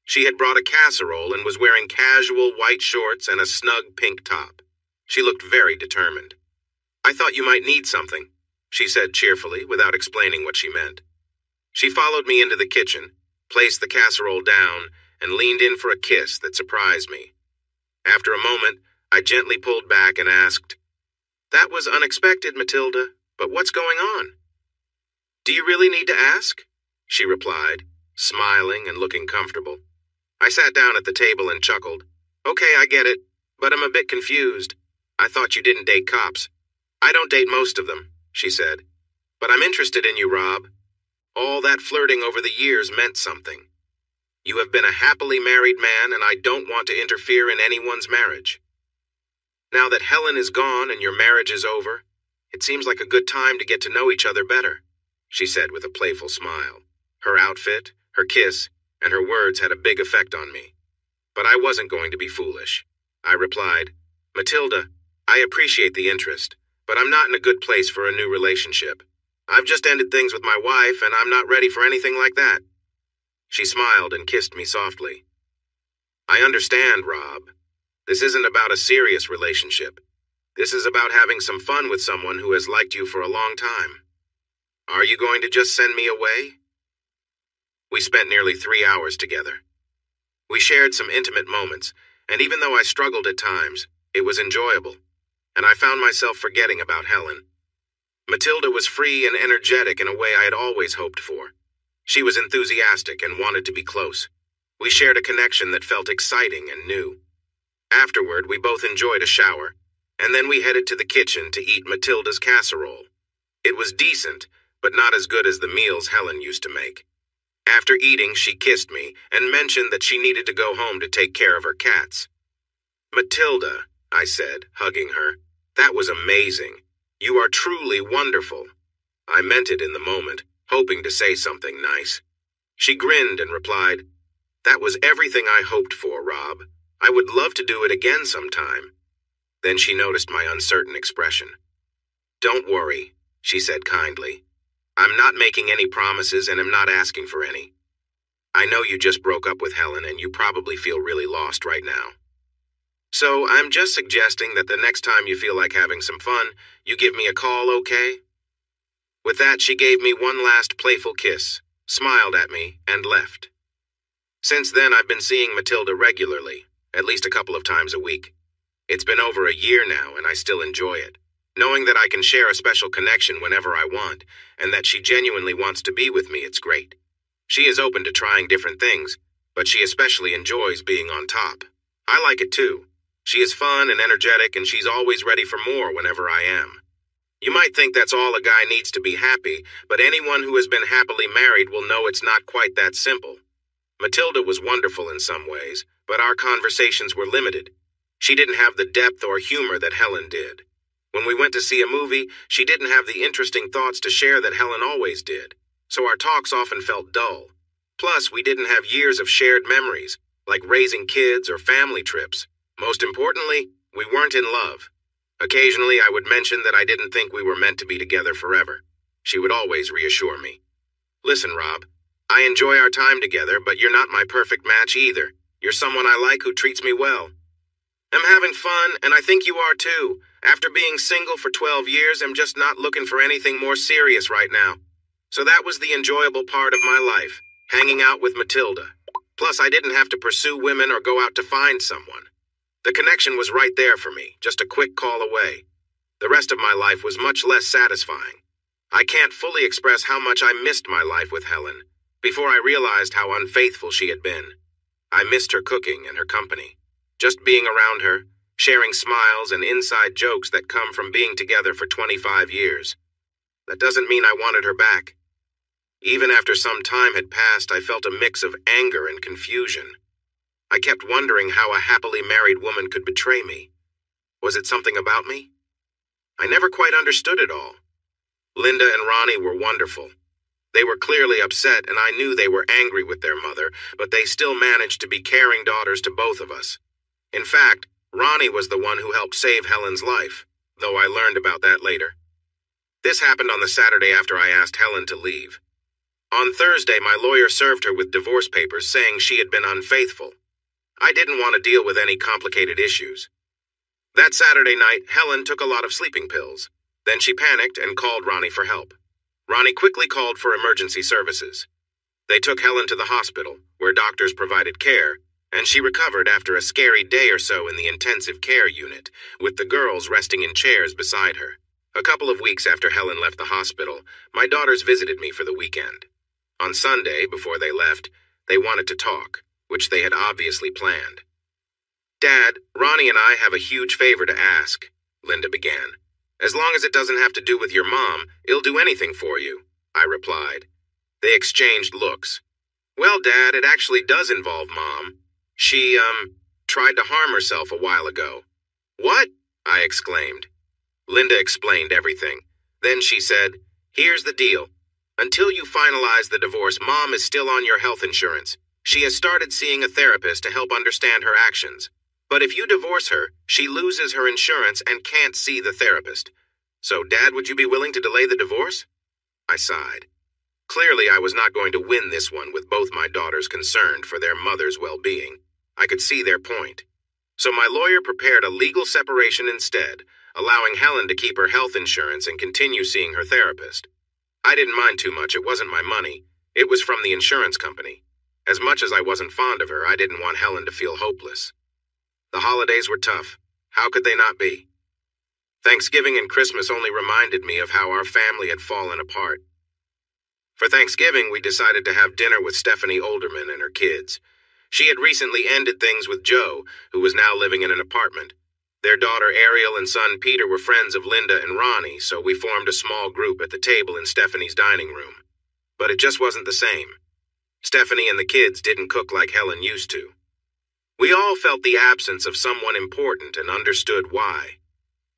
She had brought a casserole and was wearing casual white shorts and a snug pink top. She looked very determined. "I thought you might need something," she said cheerfully, without explaining what she meant. She followed me into the kitchen, placed the casserole down, and leaned in for a kiss that surprised me. After a moment, I gently pulled back and asked, "That was unexpected, Matilda, but what's going on?" "Do you really need to ask?" she replied, smiling and looking comfortable. I sat down at the table and chuckled. "Okay, I get it, but I'm a bit confused. I thought you didn't date cops." "I don't date most of them," she said. "But I'm interested in you, Rob. All that flirting over the years meant something. You have been a happily married man, and I don't want to interfere in anyone's marriage. Now that Helen is gone and your marriage is over, it seems like a good time to get to know each other better," she said with a playful smile. Her outfit, her kiss, and her words had a big effect on me. But I wasn't going to be foolish. I replied, "Matilda, I appreciate the interest, but I'm not in a good place for a new relationship. I've just ended things with my wife, and I'm not ready for anything like that." She smiled and kissed me softly. "I understand, Rob. This isn't about a serious relationship. This is about having some fun with someone who has liked you for a long time. Are you going to just send me away?" We spent nearly 3 hours together. We shared some intimate moments, and even though I struggled at times, it was enjoyable, and I found myself forgetting about Helen. Matilda was free and energetic in a way I had always hoped for. She was enthusiastic and wanted to be close. We shared a connection that felt exciting and new. Afterward, we both enjoyed a shower, and then we headed to the kitchen to eat Matilda's casserole. It was decent, but not as good as the meals Helen used to make. After eating, she kissed me and mentioned that she needed to go home to take care of her cats. "Matilda," I said, hugging her, "that was amazing. You are truly wonderful." I meant it in the moment, hoping to say something nice. She grinned and replied, "That was everything I hoped for, Rob. I would love to do it again sometime." Then she noticed my uncertain expression. "Don't worry," she said kindly. "I'm not making any promises and am not asking for any. I know you just broke up with Helen and you probably feel really lost right now. So I'm just suggesting that the next time you feel like having some fun, you give me a call, okay?" With that, she gave me one last playful kiss, smiled at me, and left. Since then, I've been seeing Matilda regularly, at least a couple of times a week. It's been over a year now, and I still enjoy it, knowing that I can share a special connection whenever I want, and that she genuinely wants to be with me. It's great. She is open to trying different things, but she especially enjoys being on top. I like it too. She is fun and energetic, and she's always ready for more whenever I am. You might think that's all a guy needs to be happy, but anyone who has been happily married will know it's not quite that simple. Matilda was wonderful in some ways, but our conversations were limited. She didn't have the depth or humor that Helen did. When we went to see a movie, she didn't have the interesting thoughts to share that Helen always did, so our talks often felt dull. Plus, we didn't have years of shared memories, like raising kids or family trips. Most importantly, we weren't in love. Occasionally, I would mention that I didn't think we were meant to be together forever. She would always reassure me. "Listen, Rob, I enjoy our time together, but you're not my perfect match either. You're someone I like who treats me well. I'm having fun, and I think you are too. After being single for 12 years, I'm just not looking for anything more serious right now. So that was the enjoyable part of my life, hanging out with Matilda. Plus, I didn't have to pursue women or go out to find someone. The connection was right there for me, just a quick call away. The rest of my life was much less satisfying. I can't fully express how much I missed my life with Helen, before I realized how unfaithful she had been. I missed her cooking and her company. Just being around her, sharing smiles and inside jokes that come from being together for 25 years. That doesn't mean I wanted her back. Even after some time had passed, I felt a mix of anger and confusion. I kept wondering how a happily married woman could betray me. Was it something about me? I never quite understood it all. Linda and Ronnie were wonderful. They were clearly upset, and I knew they were angry with their mother, but they still managed to be caring daughters to both of us. In fact, Ronnie was the one who helped save Helen's life. though I learned about that later. This happened on the Saturday after I asked Helen to leave. On Thursday, my lawyer served her with divorce papers saying she had been unfaithful. I didn't want to deal with any complicated issues. That Saturday night, Helen took a lot of sleeping pills. Then she panicked and called Ronnie for help. Ronnie quickly called for emergency services. They took Helen to the hospital, where doctors provided care, and she recovered after a scary day or so in the intensive care unit, with the girls resting in chairs beside her. A couple of weeks after Helen left the hospital, my daughters visited me for the weekend. On Sunday, before they left, they wanted to talk, which they had obviously planned. "Dad, Ronnie and I have a huge favor to ask," Linda began. "As long as it doesn't have to do with your mom, he'll do anything for you," I replied. They exchanged looks. "Well, Dad, it actually does involve Mom. She, tried to harm herself a while ago." "What?" I exclaimed. Linda explained everything. Then she said, "Here's the deal. Until you finalize the divorce, Mom is still on your health insurance. She has started seeing a therapist to help understand her actions. But if you divorce her, she loses her insurance and can't see the therapist. So, Dad, would you be willing to delay the divorce?" I sighed. Clearly, I was not going to win this one with both my daughters concerned for their mother's well-being. I could see their point. So my lawyer prepared a legal separation instead, allowing Helen to keep her health insurance and continue seeing her therapist. I didn't mind too much. It wasn't my money. It was from the insurance company. As much as I wasn't fond of her, I didn't want Helen to feel hopeless. The holidays were tough. How could they not be? Thanksgiving and Christmas only reminded me of how our family had fallen apart. For Thanksgiving, we decided to have dinner with Stephanie Olderman and her kids. She had recently ended things with Joe, who was now living in an apartment. Their daughter Ariel and son Peter were friends of Linda and Ronnie, so we formed a small group at the table in Stephanie's dining room. But it just wasn't the same. Stephanie and the kids didn't cook like Helen used to. We all felt the absence of someone important and understood why.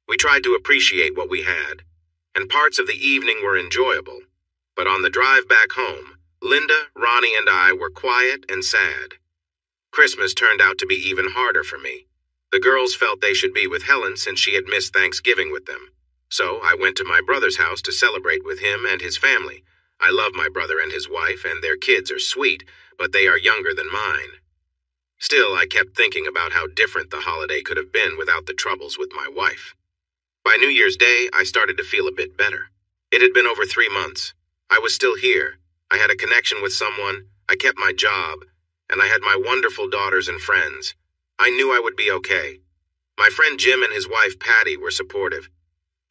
We tried to appreciate what we had, and parts of the evening were enjoyable. But on the drive back home, Linda, Ronnie, and I were quiet and sad. Christmas turned out to be even harder for me. The girls felt they should be with Helen since she had missed Thanksgiving with them. So I went to my brother's house to celebrate with him and his family. I love my brother and his wife, and their kids are sweet, but they are younger than mine. Still, I kept thinking about how different the holiday could have been without the troubles with my wife. By New Year's Day, I started to feel a bit better. It had been over 3 months. I was still here. I had a connection with someone, I kept my job, and I had my wonderful daughters and friends. I knew I would be okay. My friend Jim and his wife Patty were supportive.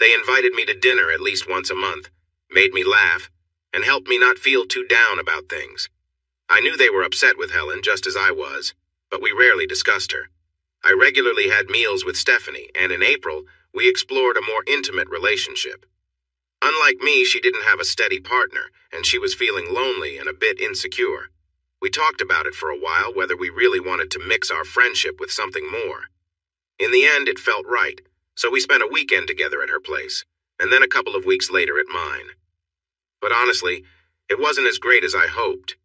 They invited me to dinner at least once a month, made me laugh, and helped me not feel too down about things. I knew they were upset with Helen just as I was, but we rarely discussed her. I regularly had meals with Stephanie, and in April, we explored a more intimate relationship. Unlike me, she didn't have a steady partner, and she was feeling lonely and a bit insecure. We talked about it for a while, whether we really wanted to mix our friendship with something more. In the end, it felt right, so we spent a weekend together at her place, and then a couple of weeks later at mine. But honestly, it wasn't as great as I hoped.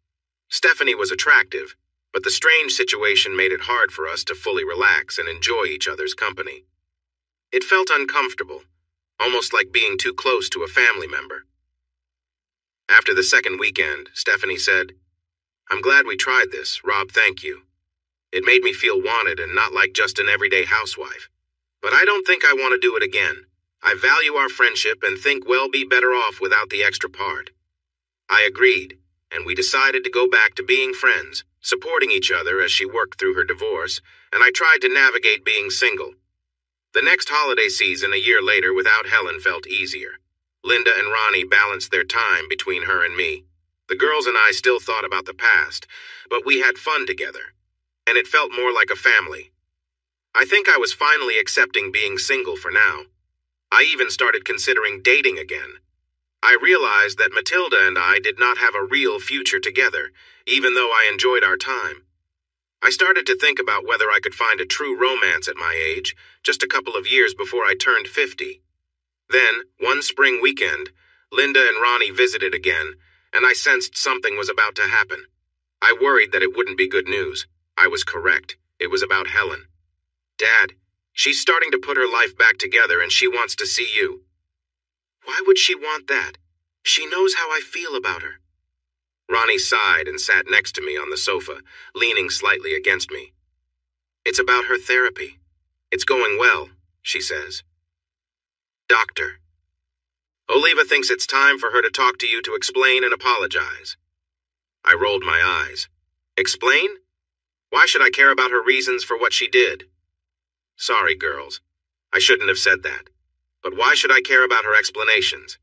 Stephanie was attractive, but the strange situation made it hard for us to fully relax and enjoy each other's company. It felt uncomfortable, almost like being too close to a family member. After the second weekend, Stephanie said, "I'm glad we tried this, Rob, thank you. It made me feel wanted and not like just an everyday housewife. But I don't think I want to do it again. I value our friendship and think we'll be better off without the extra part." I agreed, and we decided to go back to being friends, supporting each other as she worked through her divorce, and I tried to navigate being single. The next holiday season a year later without Helen felt easier. Linda and Ronnie balanced their time between her and me. The girls and I still thought about the past, but we had fun together, and it felt more like a family. I think I was finally accepting being single for now. I even started considering dating again. I realized that Matilda and I did not have a real future together, even though I enjoyed our time. I started to think about whether I could find a true romance at my age, just a couple of years before I turned 50. Then, one spring weekend, Linda and Ronnie visited again, and I sensed something was about to happen. I worried that it wouldn't be good news. I was correct. It was about Helen. "Dad, She's starting to put her life back together and she wants to see you. Why would she want that? She knows how I feel about her. Ronnie sighed and sat next to me on the sofa, leaning slightly against me. It's about her therapy. It's going well, she says. Doctor. Oliva thinks it's time for her to talk to you to explain and apologize. I rolled my eyes. Explain? Why should I care about her reasons for what she did? Sorry, girls. I shouldn't have said that. But why should I care about her explanations?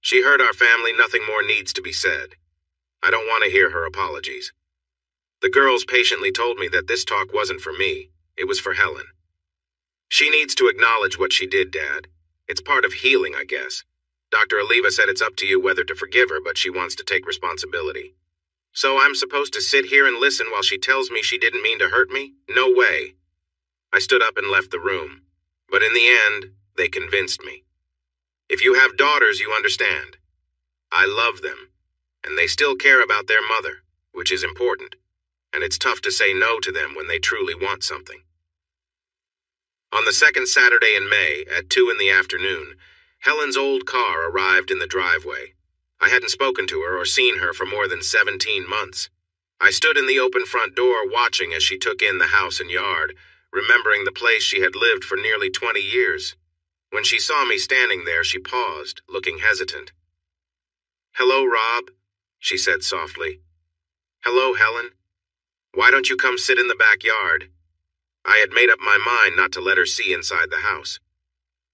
She hurt our family, nothing more needs to be said. I don't want to hear her apologies. The girls patiently told me that this talk wasn't for me. It was for Helen. She needs to acknowledge what she did, Dad. It's part of healing, I guess. Dr. Oliva said it's up to you whether to forgive her, but she wants to take responsibility. So I'm supposed to sit here and listen while she tells me she didn't mean to hurt me? No way. I stood up and left the room. But in the end, they convinced me. If you have daughters, you understand. I love them, and they still care about their mother, which is important. And it's tough to say no to them when they truly want something. On the second Saturday in May, at 2 in the afternoon, Helen's old car arrived in the driveway. I hadn't spoken to her or seen her for more than 17 months. I stood in the open front door watching as she took in the house and yard, remembering the place she had lived for nearly 20 years. When she saw me standing there, she paused, looking hesitant. Hello, Rob, she said softly. Hello, Helen. Why don't you come sit in the backyard? I had made up my mind not to let her see inside the house.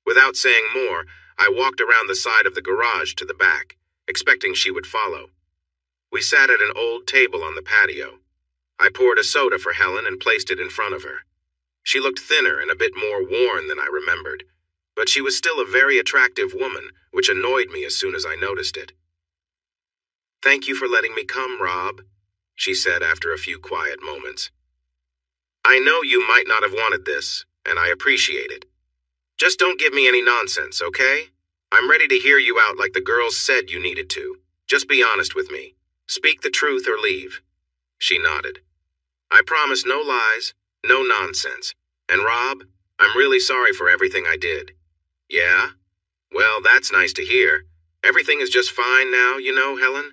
Without saying more, I walked around the side of the garage to the back, expecting she would follow. We sat at an old table on the patio. I poured a soda for Helen and placed it in front of her. She looked thinner and a bit more worn than I remembered, but she was still a very attractive woman, which annoyed me as soon as I noticed it. Thank you for letting me come, Rob, she said after a few quiet moments. I know you might not have wanted this, and I appreciate it. Just don't give me any nonsense, okay? I'm ready to hear you out like the girls said you needed to. Just be honest with me. Speak the truth or leave. She nodded. I promise no lies, no nonsense. And Rob, I'm really sorry for everything I did. Yeah? Well, that's nice to hear. Everything is just fine now, you know, Helen?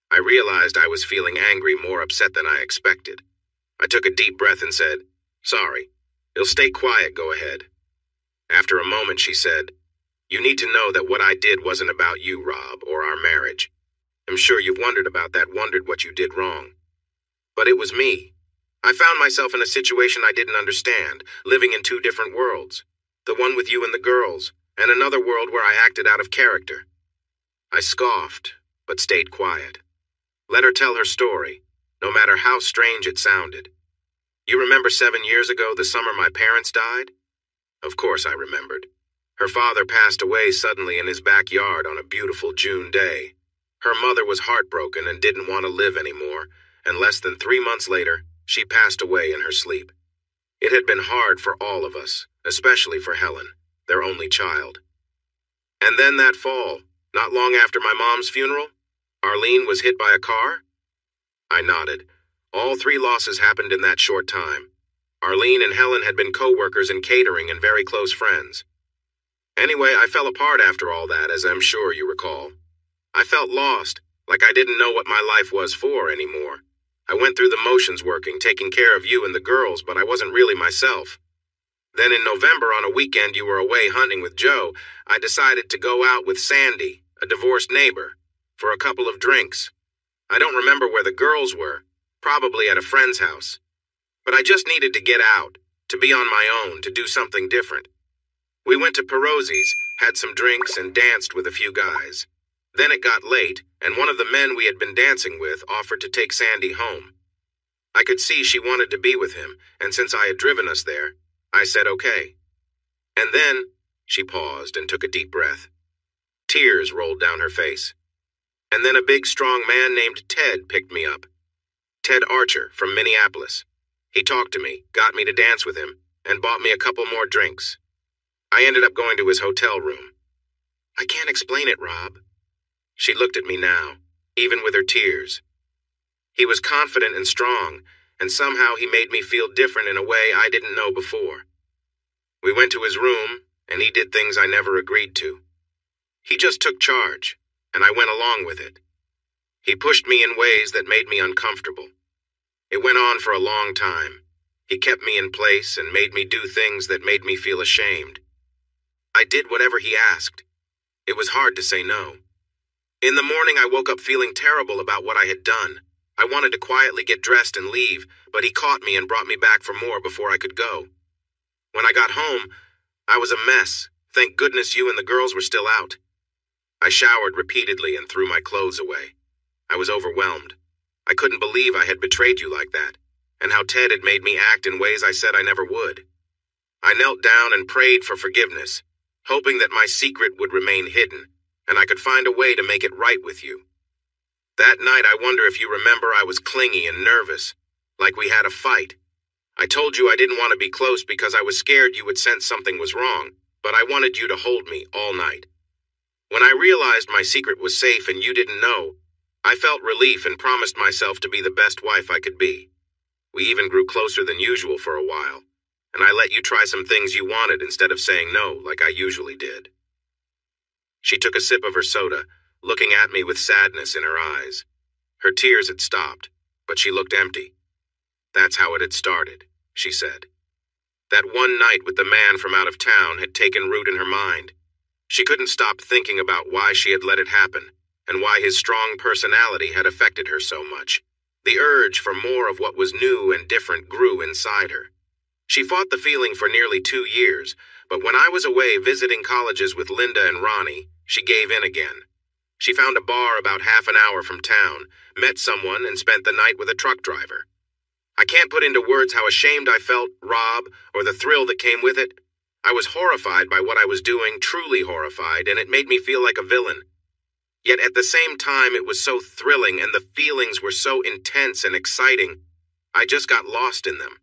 I realized I was feeling angry, more upset than I expected. I took a deep breath and said, Sorry. You'll stay quiet, go ahead. After a moment, she said, You need to know that what I did wasn't about you, Rob, or our marriage. I'm sure you've wondered about that, wondered what you did wrong. But it was me. I found myself in a situation I didn't understand, living in two different worlds. The one with you and the girls, and another world where I acted out of character. I scoffed, but stayed quiet. Let her tell her story, no matter how strange it sounded. You remember 7 years ago, the summer my parents died? Of course I remembered. Her father passed away suddenly in his backyard on a beautiful June day. Her mother was heartbroken and didn't want to live anymore, and less than 3 months later, she passed away in her sleep. It had been hard for all of us, especially for Helen, their only child. And then that fall, not long after my mom's funeral, Arlene was hit by a car? I nodded. All 3 losses happened in that short time. Arlene and Helen had been co-workers in catering and very close friends. Anyway, I fell apart after all that, as I'm sure you recall. I felt lost, like I didn't know what my life was for anymore. I went through the motions working, taking care of you and the girls, but I wasn't really myself. Then in November, on a weekend you were away hunting with Joe, I decided to go out with Sandy, a divorced neighbor, for a couple of drinks. I don't remember where the girls were, probably at a friend's house. But I just needed to get out, to be on my own, to do something different. We went to Perozzi's, had some drinks, and danced with a few guys. Then it got late, and one of the men we had been dancing with offered to take Sandy home. I could see she wanted to be with him, and since I had driven us there, I said okay. And then, she paused and took a deep breath. Tears rolled down her face. And then a big, strong man named Ted picked me up. Ted Archer from Minneapolis. He talked to me, got me to dance with him, and bought me a couple more drinks. I ended up going to his hotel room. I can't explain it, Rob. She looked at me now, even with her tears. He was confident and strong, and somehow he made me feel different in a way I didn't know before. We went to his room, and he did things I never agreed to. He just took charge, and I went along with it. He pushed me in ways that made me uncomfortable. It went on for a long time. He kept me in place and made me do things that made me feel ashamed. I did whatever he asked. It was hard to say no. In the morning, I woke up feeling terrible about what I had done. I wanted to quietly get dressed and leave, but he caught me and brought me back for more before I could go. When I got home, I was a mess. Thank goodness you and the girls were still out. I showered repeatedly and threw my clothes away. I was overwhelmed. I couldn't believe I had betrayed you like that, and how Ted had made me act in ways I said I never would. I knelt down and prayed for forgiveness, hoping that my secret would remain hidden, and I could find a way to make it right with you. That night, I wonder if you remember, I was clingy and nervous, like we had a fight. I told you I didn't want to be close because I was scared you would sense something was wrong, but I wanted you to hold me all night. When I realized my secret was safe and you didn't know, I felt relief and promised myself to be the best wife I could be. We even grew closer than usual for a while, and I let you try some things you wanted instead of saying no like I usually did. She took a sip of her soda, looking at me with sadness in her eyes. Her tears had stopped, but she looked empty. That's how it had started, she said. That one night with the man from out of town had taken root in her mind. She couldn't stop thinking about why she had let it happen, and why his strong personality had affected her so much. The urge for more of what was new and different grew inside her. She fought the feeling for nearly 2 years, but when I was away visiting colleges with Linda and Ronnie, she gave in again. She found a bar about half an hour from town, met someone, and spent the night with a truck driver. I can't put into words how ashamed I felt, Rob, or the thrill that came with it. I was horrified by what I was doing, truly horrified, and it made me feel like a villain. Yet at the same time, it was so thrilling and the feelings were so intense and exciting, I just got lost in them.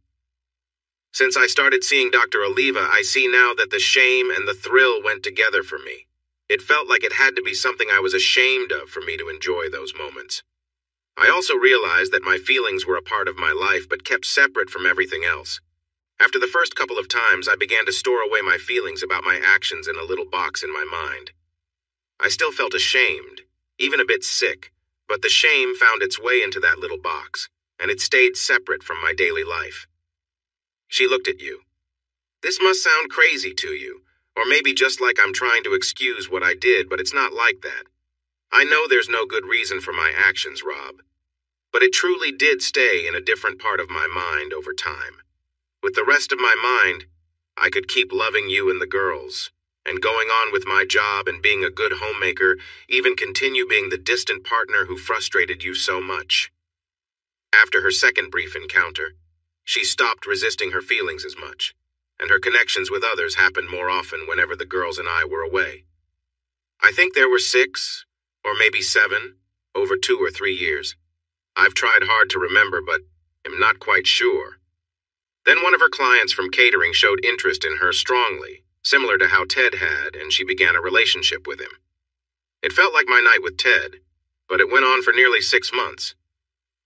Since I started seeing Dr. Oliva, I see now that the shame and the thrill went together for me. It felt like it had to be something I was ashamed of for me to enjoy those moments. I also realized that my feelings were a part of my life but kept separate from everything else. After the first couple of times, I began to store away my feelings about my actions in a little box in my mind. I still felt ashamed, even a bit sick, but the shame found its way into that little box, and it stayed separate from my daily life. She looked at you. This must sound crazy to you, or maybe just like I'm trying to excuse what I did, but it's not like that. I know there's no good reason for my actions, Rob, but it truly did stay in a different part of my mind over time. With the rest of my mind, I could keep loving you and the girls, and going on with my job and being a good homemaker, even continue being the distant partner who frustrated you so much. After her second brief encounter, she stopped resisting her feelings as much, and her connections with others happened more often whenever the girls and I were away. I think there were 6, or maybe 7, over 2 or 3 years. I've tried hard to remember, but am not quite sure. Then one of her clients from catering showed interest in her strongly, similar to how Ted had, and she began a relationship with him. It felt like my night with Ted, but it went on for nearly 6 months.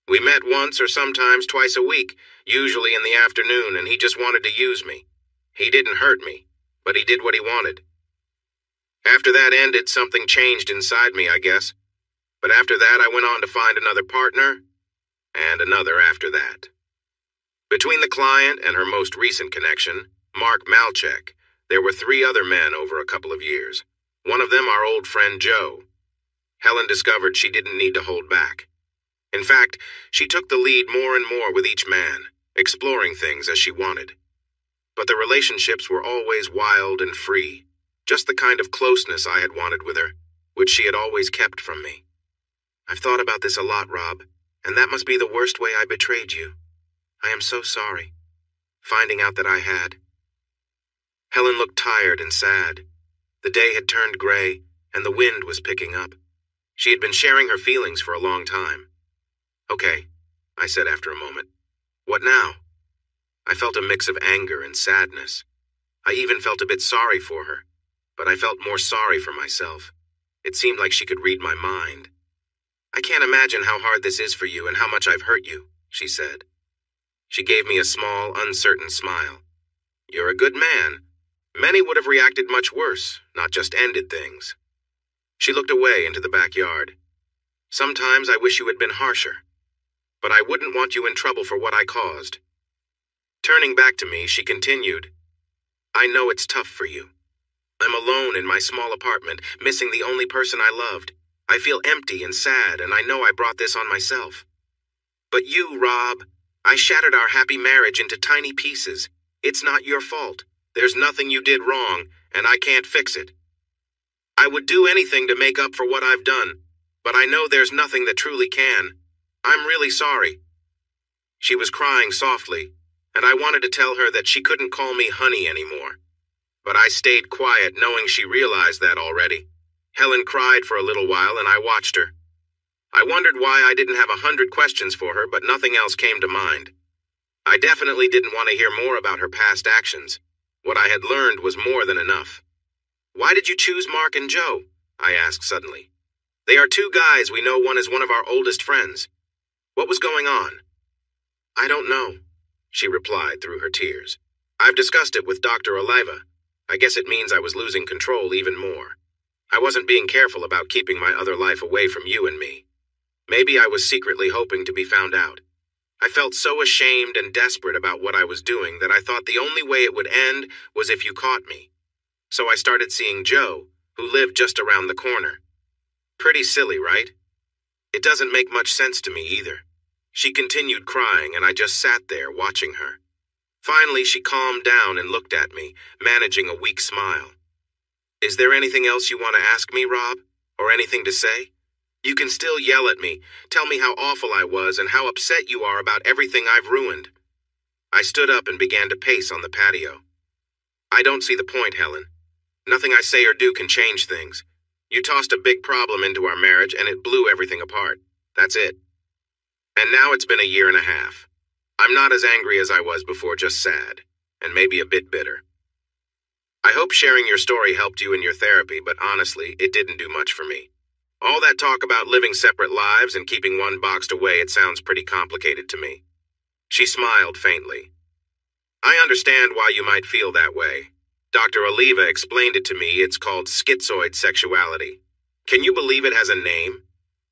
We met once or sometimes twice a week, usually in the afternoon, and he just wanted to use me. He didn't hurt me, but he did what he wanted. After that ended, something changed inside me, I guess. But after that, I went on to find another partner, and another after that. Between the client and her most recent connection, Mark Malchek, there were 3 other men over a couple of years. One of them our old friend Joe. Helen discovered she didn't need to hold back. In fact, she took the lead more and more with each man, exploring things as she wanted. But the relationships were always wild and free, just the kind of closeness I had wanted with her, which she had always kept from me. I've thought about this a lot, Rob, and that must be the worst way I betrayed you. I am so sorry, finding out that I had. Helen looked tired and sad. The day had turned gray, and the wind was picking up. She had been sharing her feelings for a long time. Okay, I said after a moment. What now? I felt a mix of anger and sadness. I even felt a bit sorry for her, but I felt more sorry for myself. It seemed like she could read my mind. I can't imagine how hard this is for you and how much I've hurt you, she said. She gave me a small, uncertain smile. You're a good man, Many would have reacted much worse, not just ended things. She looked away into the backyard. Sometimes I wish you had been harsher, but I wouldn't want you in trouble for what I caused. Turning back to me, she continued, I know it's tough for you. I'm alone in my small apartment, missing the only person I loved. I feel empty and sad, and I know I brought this on myself. But you, Rob, I shattered our happy marriage into tiny pieces. It's not your fault. There's nothing you did wrong, and I can't fix it. I would do anything to make up for what I've done, but I know there's nothing that truly can. I'm really sorry. She was crying softly, and I wanted to tell her that she couldn't call me honey anymore. But I stayed quiet, knowing she realized that already. Helen cried for a little while, and I watched her. I wondered why I didn't have 100 questions for her, but nothing else came to mind. I definitely didn't want to hear more about her past actions. What I had learned was more than enough. Why did you choose Mark and Joe? I asked suddenly. They are two guys we know. One is one of our oldest friends. What was going on? I don't know, she replied through her tears. I've discussed it with Dr. Oliva. I guess it means I was losing control even more. I wasn't being careful about keeping my other life away from you and me. Maybe I was secretly hoping to be found out. I felt so ashamed and desperate about what I was doing that I thought the only way it would end was if you caught me. So I started seeing Joe, who lived just around the corner. Pretty silly, right? It doesn't make much sense to me either. She continued crying, and I just sat there watching her. Finally, she calmed down and looked at me, managing a weak smile. Is there anything else you want to ask me, Rob? Or anything to say? You can still yell at me, tell me how awful I was and how upset you are about everything I've ruined. I stood up and began to pace on the patio. I don't see the point, Helen. Nothing I say or do can change things. You tossed a big problem into our marriage and it blew everything apart. That's it. And now it's been a year and a half. I'm not as angry as I was before, just sad, and maybe a bit bitter. I hope sharing your story helped you in your therapy, but honestly, it didn't do much for me. All that talk about living separate lives and keeping one boxed away, it sounds pretty complicated to me. She smiled faintly. I understand why you might feel that way. Dr. Oliva explained it to me. It's called schizoid sexuality. Can you believe it has a name?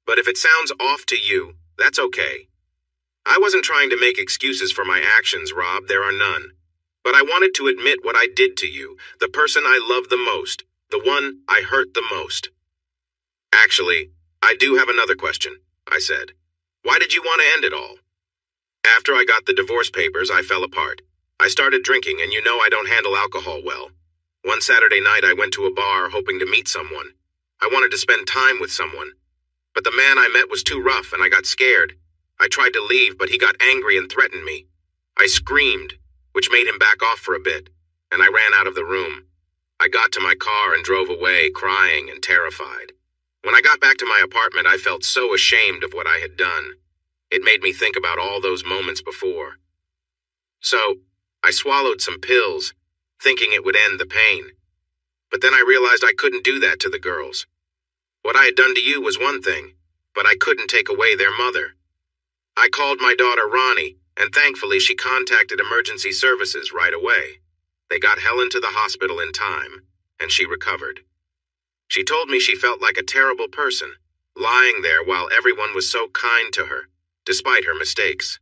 But if it sounds off to you, that's okay. I wasn't trying to make excuses for my actions, Rob. There are none. But I wanted to admit what I did to you, the person I love the most, the one I hurt the most. Actually, I do have another question, I said. Why did you want to end it all? After I got the divorce papers, I fell apart. I started drinking, and you know I don't handle alcohol well. One Saturday night, I went to a bar hoping to meet someone. I wanted to spend time with someone. But the man I met was too rough, and I got scared. I tried to leave, but he got angry and threatened me. I screamed, which made him back off for a bit, and I ran out of the room. I got to my car and drove away, crying and terrified. When I got back to my apartment, I felt so ashamed of what I had done. It made me think about all those moments before. So, I swallowed some pills, thinking it would end the pain. But then I realized I couldn't do that to the girls. What I had done to you was one thing, but I couldn't take away their mother. I called my daughter Ronnie, and thankfully she contacted emergency services right away. They got Helen to the hospital in time, and she recovered. She told me she felt like a terrible person, lying there while everyone was so kind to her, despite her mistakes.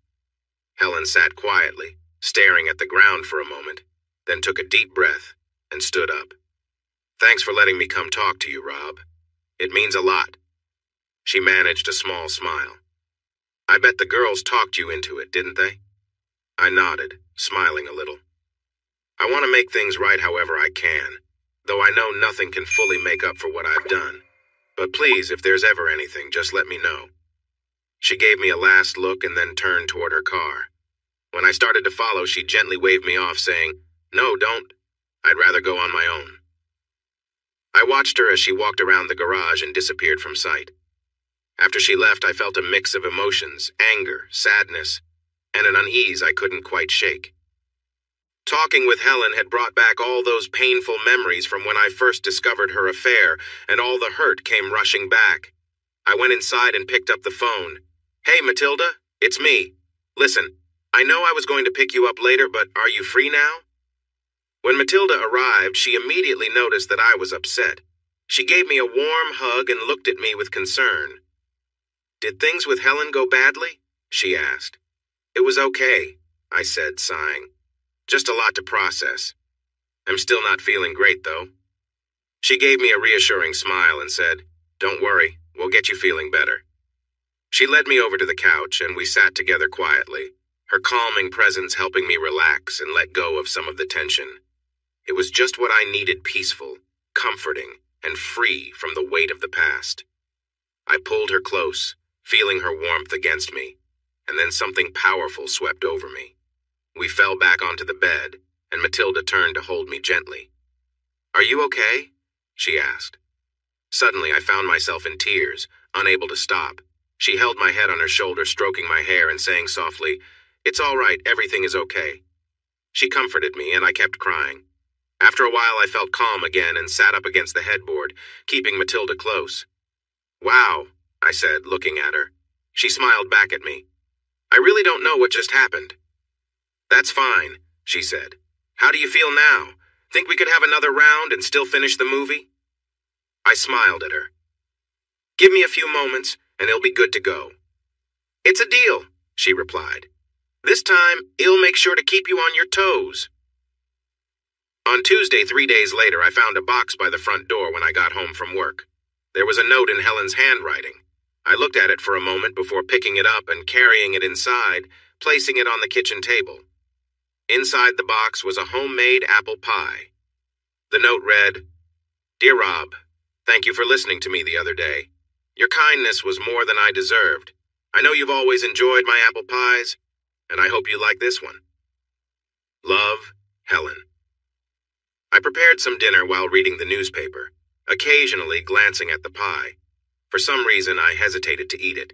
Helen sat quietly, staring at the ground for a moment, then took a deep breath and stood up. Thanks for letting me come talk to you, Rob. It means a lot. She managed a small smile. I bet the girls talked you into it, didn't they? I nodded, smiling a little. I want to make things right however I can, though I know nothing can fully make up for what I've done. But please, if there's ever anything, just let me know. She gave me a last look and then turned toward her car. When I started to follow, she gently waved me off, saying, "No, don't. I'd rather go on my own." I watched her as she walked around the garage and disappeared from sight. After she left, I felt a mix of emotions, anger, sadness, and an unease I couldn't quite shake. Talking with Helen had brought back all those painful memories from when I first discovered her affair, and all the hurt came rushing back. I went inside and picked up the phone. "Hey, Matilda, it's me. Listen, I know I was going to pick you up later, but are you free now?" When Matilda arrived, she immediately noticed that I was upset. She gave me a warm hug and looked at me with concern. "Did things with Helen go badly?" she asked. "It was okay," I said, sighing. "Just a lot to process. I'm still not feeling great, though." She gave me a reassuring smile and said, "Don't worry, we'll get you feeling better." She led me over to the couch, and we sat together quietly, her calming presence helping me relax and let go of some of the tension. It was just what I needed: peaceful, comforting, and free from the weight of the past. I pulled her close, feeling her warmth against me, and then something powerful swept over me. We fell back onto the bed, and Matilda turned to hold me gently. "Are you okay?" she asked. Suddenly, I found myself in tears, unable to stop. She held my head on her shoulder, stroking my hair and saying softly, "It's all right, everything is okay." She comforted me, and I kept crying. After a while, I felt calm again and sat up against the headboard, keeping Matilda close. "Wow," I said, looking at her. She smiled back at me. "I really don't know what just happened." "That's fine," she said. "How do you feel now? Think we could have another round and still finish the movie?" I smiled at her. "Give me a few moments, and it'll be good to go." "It's a deal," she replied. "This time, it'll make sure to keep you on your toes." On Tuesday, 3 days later, I found a box by the front door when I got home from work. There was a note in Helen's handwriting. I looked at it for a moment before picking it up and carrying it inside, placing it on the kitchen table. Inside the box was a homemade apple pie. The note read, "Dear Rob, thank you for listening to me the other day. Your kindness was more than I deserved. I know you've always enjoyed my apple pies, and I hope you like this one. Love, Helen." I prepared some dinner while reading the newspaper, occasionally glancing at the pie. For some reason, I hesitated to eat it.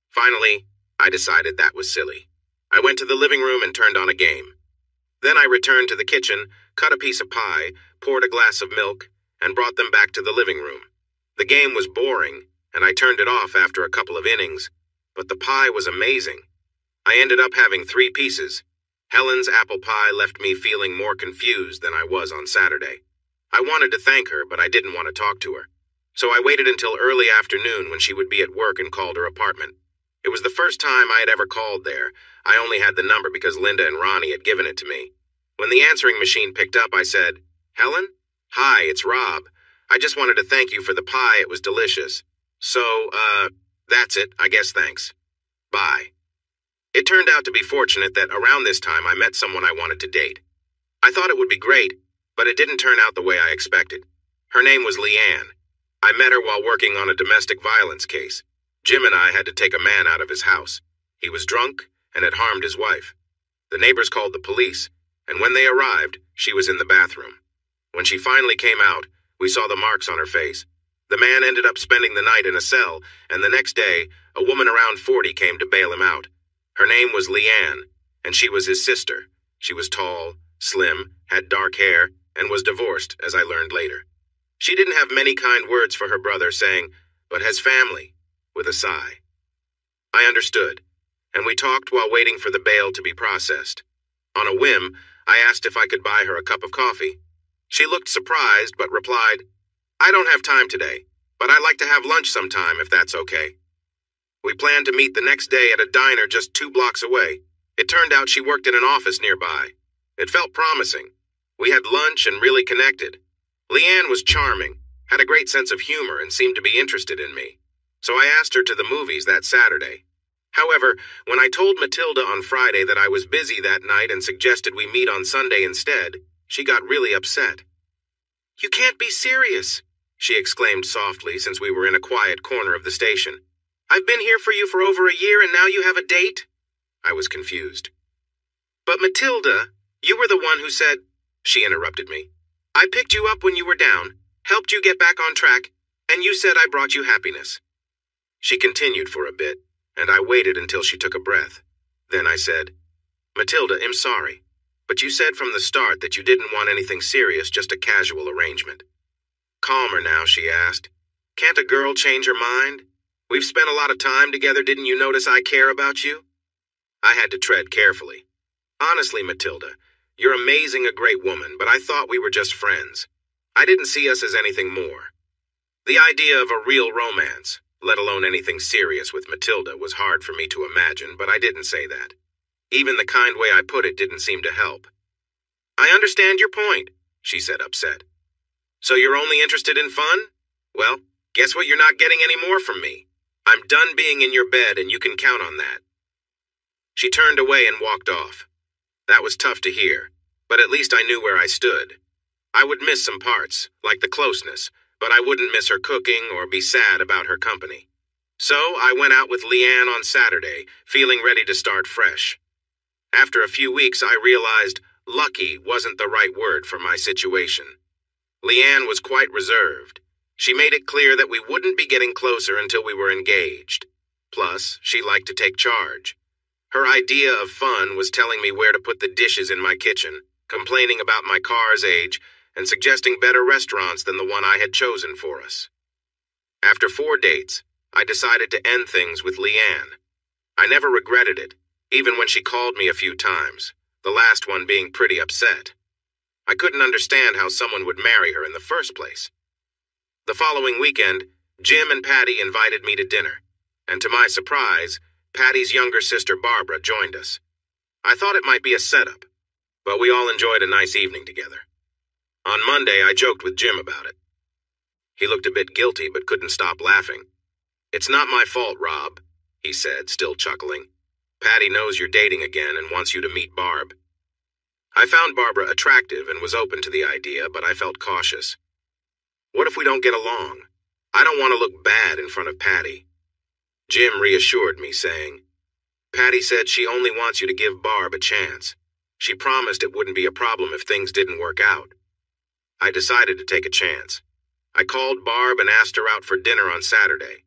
Finally, I decided that was silly. I went to the living room and turned on a game. Then I returned to the kitchen, cut a piece of pie, poured a glass of milk, and brought them back to the living room. The game was boring, and I turned it off after a couple of innings, but the pie was amazing. I ended up having 3 pieces. Helen's apple pie left me feeling more confused than I was on Saturday. I wanted to thank her, but I didn't want to talk to her. So I waited until early afternoon when she would be at work and called her apartment. It was the first time I had ever called there. I only had the number because Linda and Ronnie had given it to me. When the answering machine picked up, I said, "Helen? Hi, it's Rob. I just wanted to thank you for the pie. It was delicious. So, that's it. I guess thanks. Bye." It turned out to be fortunate that around this time I met someone I wanted to date. I thought it would be great, but it didn't turn out the way I expected. Her name was Leanne. I met her while working on a domestic violence case. Jim and I had to take a man out of his house. He was drunk and had harmed his wife. The neighbors called the police, and when they arrived, she was in the bathroom. When she finally came out, we saw the marks on her face. The man ended up spending the night in a cell, and the next day, a woman around 40 came to bail him out. Her name was Leanne, and she was his sister. She was tall, slim, had dark hair, and was divorced, as I learned later. She didn't have many kind words for her brother, saying, "But has family," with a sigh. I understood, and we talked while waiting for the bail to be processed. On a whim, I asked if I could buy her a cup of coffee. She looked surprised, but replied, "I don't have time today, but I'd like to have lunch sometime if that's okay." We planned to meet the next day at a diner just 2 blocks away. It turned out she worked in an office nearby. It felt promising. We had lunch and really connected. Leanne was charming, had a great sense of humor, and seemed to be interested in me. So I asked her to the movies that Saturday. However, when I told Matilda on Friday that I was busy that night and suggested we meet on Sunday instead, she got really upset. "You can't be serious," she exclaimed softly since we were in a quiet corner of the station. "I've been here for you for over a year and now you have a date?" I was confused. "But Matilda, you were the one who said—" She interrupted me. "I picked you up when you were down, helped you get back on track, and you said I brought you happiness." She continued for a bit, and I waited until she took a breath. Then I said, "Matilda, I'm sorry, but you said from the start that you didn't want anything serious, just a casual arrangement." "Calmer now," she asked. "Can't a girl change her mind? We've spent a lot of time together. Didn't you notice I care about you?" I had to tread carefully. "Honestly, Matilda, You're amazing, a great woman, but I thought we were just friends. I didn't see us as anything more. The idea of a real romance, let alone anything serious with Matilda, was hard for me to imagine, but I didn't say that. Even the kind way I put it didn't seem to help. I understand your point, she said, upset. So you're only interested in fun? Well, guess what you're not getting any more from me. I'm done being in your bed, and you can count on that. She turned away and walked off. That was tough to hear, but at least I knew where I stood. I would miss some parts, like the closeness, but I wouldn't miss her cooking or be sad about her company. So I went out with Leanne on Saturday, feeling ready to start fresh. After a few weeks, I realized lucky wasn't the right word for my situation. Leanne was quite reserved. She made it clear that we wouldn't be getting closer until we were engaged. Plus, she liked to take charge. Her idea of fun was telling me where to put the dishes in my kitchen, complaining about my car's age, and suggesting better restaurants than the one I had chosen for us. After 4 dates, I decided to end things with Leanne. I never regretted it, even when she called me a few times, the last one being pretty upset. I couldn't understand how someone would marry her in the first place. The following weekend, Jim and Patty invited me to dinner, and to my surprise, Patty's younger sister Barbara joined us. I thought it might be a setup, but we all enjoyed a nice evening together. On Monday, I joked with Jim about it. He looked a bit guilty but couldn't stop laughing. "It's not my fault, Rob," he said, still chuckling. "Patty knows you're dating again and wants you to meet Barb." I found Barbara attractive and was open to the idea, but I felt cautious. What if we don't get along? I don't want to look bad in front of Patty. Jim reassured me, saying, "Patty said she only wants you to give Barb a chance. She promised it wouldn't be a problem if things didn't work out." I decided to take a chance. I called Barb and asked her out for dinner on Saturday.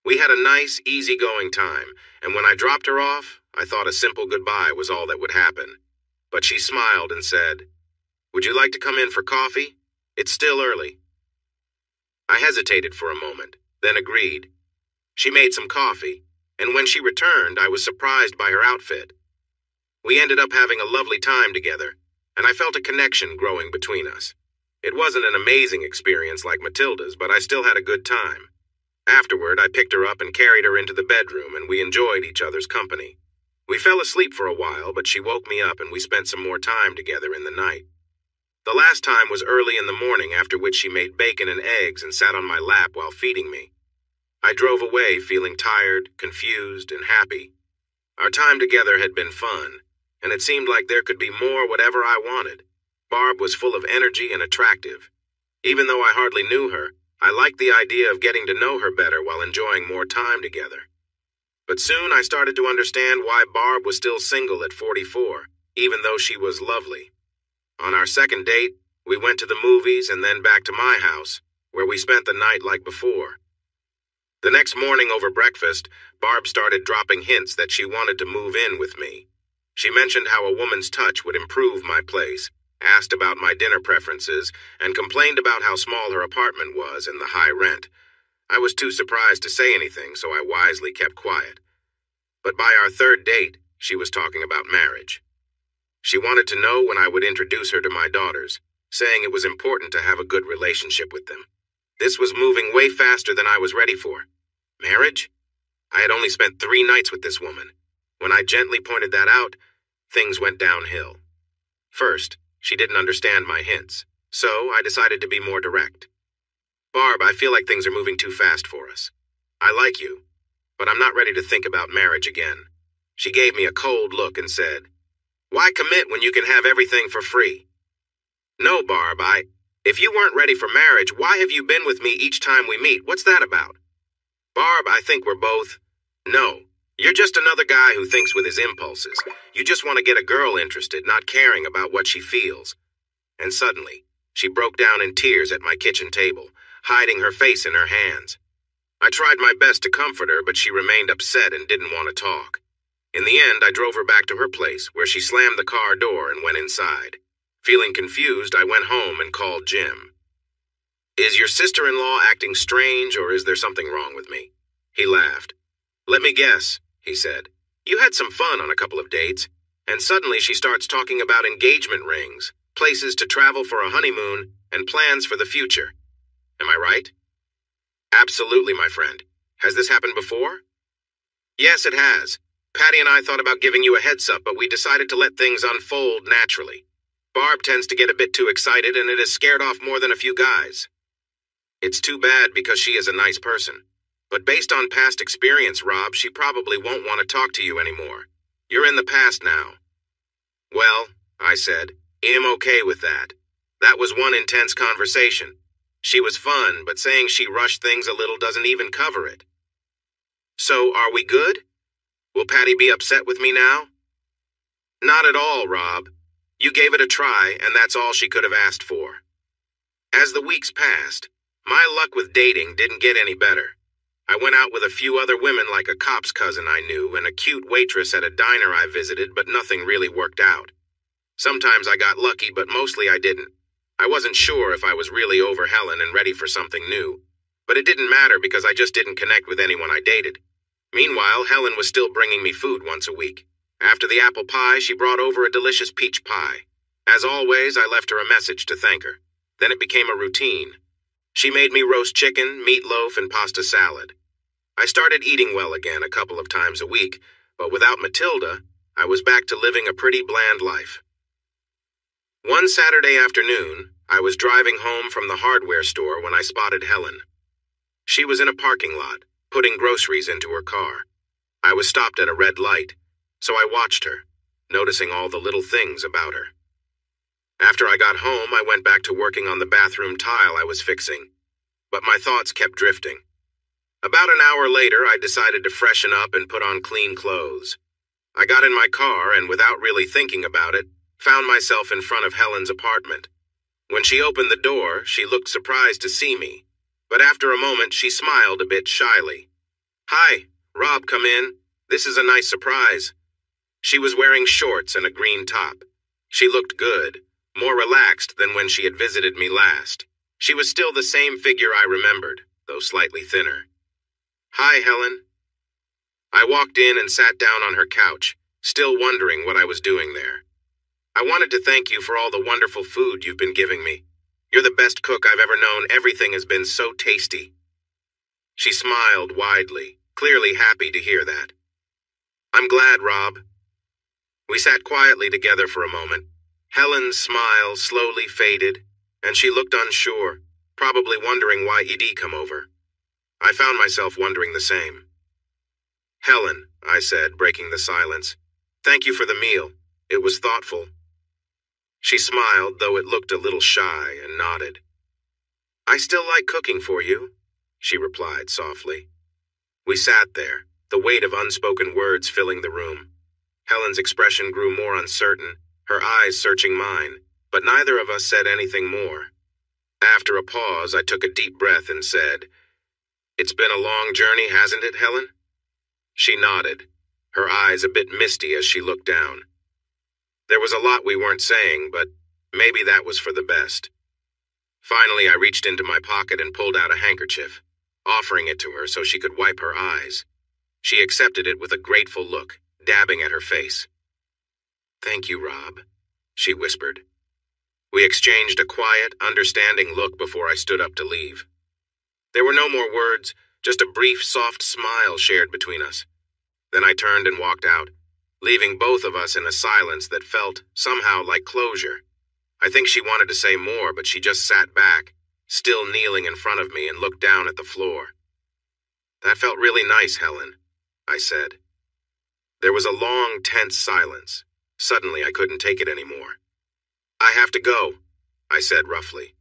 We had a nice, easygoing time, and when I dropped her off, I thought a simple goodbye was all that would happen. But she smiled and said, "Would you like to come in for coffee? It's still early." I hesitated for a moment, then agreed. She made some coffee, and when she returned, I was surprised by her outfit. We ended up having a lovely time together, and I felt a connection growing between us. It wasn't an amazing experience like Matilda's, but I still had a good time. Afterward, I picked her up and carried her into the bedroom, and we enjoyed each other's company. We fell asleep for a while, but she woke me up and we spent some more time together in the night. The last time was early in the morning, after which she made bacon and eggs and sat on my lap while feeding me. I drove away feeling tired, confused, and happy. Our time together had been fun, and it seemed like there could be more whatever I wanted. Barb was full of energy and attractive. Even though I hardly knew her, I liked the idea of getting to know her better while enjoying more time together. But soon I started to understand why Barb was still single at 44, even though she was lovely. On our second date, we went to the movies and then back to my house, where we spent the night like before. The next morning over breakfast, Barb started dropping hints that she wanted to move in with me. She mentioned how a woman's touch would improve my place, asked about my dinner preferences, and complained about how small her apartment was and the high rent. I was too surprised to say anything, so I wisely kept quiet. But by our third date, she was talking about marriage. She wanted to know when I would introduce her to my daughters, saying it was important to have a good relationship with them. This was moving way faster than I was ready for. Marriage? I had only spent 3 nights with this woman. When I gently pointed that out, things went downhill. First, she didn't understand my hints, so I decided to be more direct. "Barb, I feel like things are moving too fast for us. I like you, but I'm not ready to think about marriage again." She gave me a cold look and said, "Why commit when you can have everything for free?" "No, Barb, if you weren't ready for marriage, why have you been with me each time we meet? What's that about?" "Barb, I think we're both..." "No, you're just another guy who thinks with his impulses. You just want to get a girl interested, not caring about what she feels." And suddenly, she broke down in tears at my kitchen table, hiding her face in her hands. I tried my best to comfort her, but she remained upset and didn't want to talk. In the end, I drove her back to her place, where she slammed the car door and went inside. Feeling confused, I went home and called Jim. "Is your sister-in-law acting strange, or is there something wrong with me?" He laughed. "Let me guess," he said. "You had some fun on a couple of dates. And suddenly she starts talking about engagement rings, places to travel for a honeymoon, and plans for the future. Am I right? Absolutely, my friend. Has this happened before? Yes, it has. Patty and I thought about giving you a heads up, but we decided to let things unfold naturally. Barb tends to get a bit too excited, and it has scared off more than a few guys. It's too bad because she is a nice person. But based on past experience, Rob, she probably won't want to talk to you anymore. You're in the past now. Well, I said, I'm okay with that. That was one intense conversation. She was fun, but saying she rushed things a little doesn't even cover it. So, are we good? Will Patty be upset with me now? Not at all, Rob. You gave it a try, and that's all she could have asked for. As the weeks passed, my luck with dating didn't get any better. I went out with a few other women like a cop's cousin I knew and a cute waitress at a diner I visited, but nothing really worked out. Sometimes I got lucky, but mostly I didn't. I wasn't sure if I was really over Helen and ready for something new. But it didn't matter because I just didn't connect with anyone I dated. Meanwhile, Helen was still bringing me food once a week. After the apple pie, she brought over a delicious peach pie. As always, I left her a message to thank her. Then it became a routine. She made me roast chicken, meatloaf, and pasta salad. I started eating well again a couple of times a week, but without Matilda, I was back to living a pretty bland life. One Saturday afternoon, I was driving home from the hardware store when I spotted Helen. She was in a parking lot, putting groceries into her car. I was stopped at a red light, so I watched her, noticing all the little things about her. After I got home, I went back to working on the bathroom tile I was fixing, but my thoughts kept drifting. About an hour later, I decided to freshen up and put on clean clothes. I got in my car and, without really thinking about it, found myself in front of Helen's apartment. When she opened the door, she looked surprised to see me, but after a moment, she smiled a bit shyly. "Hi, Rob, come in. This is a nice surprise." She was wearing shorts and a green top. She looked good, more relaxed than when she had visited me last. She was still the same figure I remembered, though slightly thinner. "Hi, Helen." I walked in and sat down on her couch, still wondering what I was doing there. "I wanted to thank you for all the wonderful food you've been giving me. You're the best cook I've ever known. Everything has been so tasty." She smiled widely, clearly happy to hear that. "I'm glad, Rob." We sat quietly together for a moment. Helen's smile slowly faded, and she looked unsure, probably wondering why ED come over. I found myself wondering the same. "Helen," I said, breaking the silence, "thank you for the meal. It was thoughtful." She smiled, though it looked a little shy, and nodded. "I still like cooking for you," she replied softly. We sat there, the weight of unspoken words filling the room. Helen's expression grew more uncertain, her eyes searching mine, but neither of us said anything more. After a pause, I took a deep breath and said, "It's been a long journey, hasn't it, Helen?" She nodded, her eyes a bit misty as she looked down. There was a lot we weren't saying, but maybe that was for the best. Finally, I reached into my pocket and pulled out a handkerchief, offering it to her so she could wipe her eyes. She accepted it with a grateful look, dabbing at her face. "Thank you, Rob," she whispered. We exchanged a quiet, understanding look before I stood up to leave. There were no more words, just a brief, soft smile shared between us. Then I turned and walked out, leaving both of us in a silence that felt, somehow, like closure. I think she wanted to say more, but she just sat back, still kneeling in front of me, and looked down at the floor. "That felt really nice, Helen," I said. There was a long, tense silence. Suddenly, I couldn't take it anymore. "I have to go," I said roughly.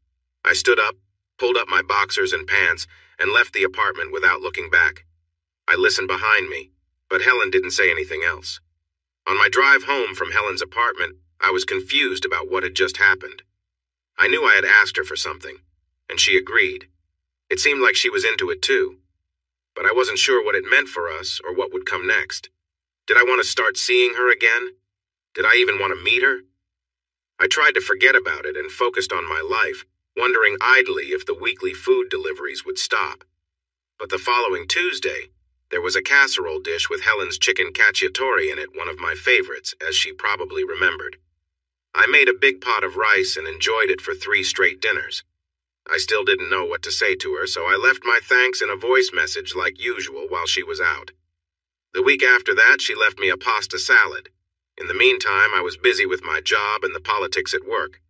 I stood up, pulled up my boxers and pants, and left the apartment without looking back. I listened behind me, but Helen didn't say anything else. On my drive home from Helen's apartment, I was confused about what had just happened. I knew I had asked her for something, and she agreed. It seemed like she was into it too, but I wasn't sure what it meant for us or what would come next. Did I want to start seeing her again? Did I even want to meet her? I tried to forget about it and focused on my life, wondering idly if the weekly food deliveries would stop. But the following Tuesday, There was a casserole dish with Helen's chicken cacciatore in it, one of my favorites, as she probably remembered. I made a big pot of rice and enjoyed it for 3 straight dinners. I still didn't know what to say to her, so I left my thanks in a voice message like usual while she was out. The week after that, she left me a pasta salad. In the meantime, I was busy with my job and the politics at work.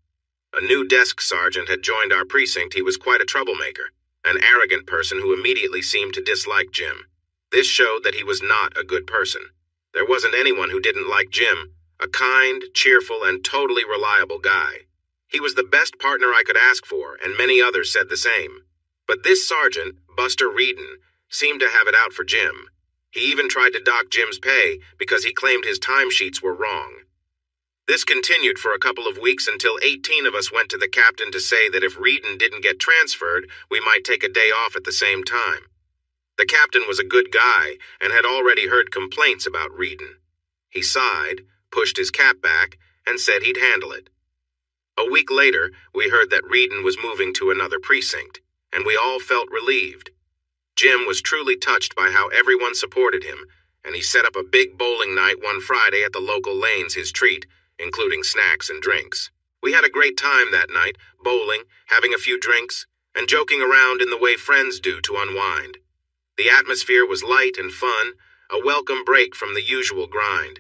A new desk sergeant had joined our precinct. He was quite a troublemaker, an arrogant person who immediately seemed to dislike Jim. This showed that he was not a good person. There wasn't anyone who didn't like Jim, a kind, cheerful, and totally reliable guy. He was the best partner I could ask for, and many others said the same. But this sergeant, Buster Reedon, seemed to have it out for Jim. He even tried to dock Jim's pay because he claimed his timesheets were wrong. This continued for a couple of weeks until 18 of us went to the captain to say that if Reedon didn't get transferred, we might take a day off at the same time. The captain was a good guy and had already heard complaints about Reedon. He sighed, pushed his cap back, and said he'd handle it. A week later, we heard that Reedon was moving to another precinct, and we all felt relieved. Jim was truly touched by how everyone supported him, and he set up a big bowling night one Friday at the local lanes, his treat, including snacks and drinks. We had a great time that night, bowling, having a few drinks, and joking around in the way friends do to unwind. The atmosphere was light and fun, a welcome break from the usual grind.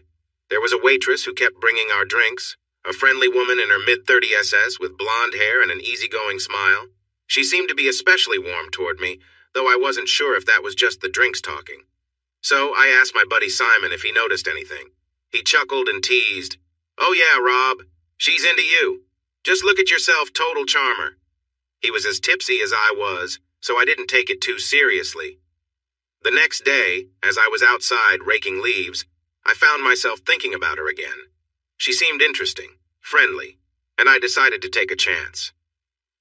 There was a waitress who kept bringing our drinks, a friendly woman in her mid-30s SS with blonde hair and an easygoing smile. She seemed to be especially warm toward me, though I wasn't sure if that was just the drinks talking. So I asked my buddy Simon if he noticed anything. He chuckled and teased, "Oh yeah, Rob, she's into you. Just look at yourself, total charmer." He was as tipsy as I was, so I didn't take it too seriously. The next day, as I was outside raking leaves, I found myself thinking about her again. She seemed interesting, friendly, and I decided to take a chance.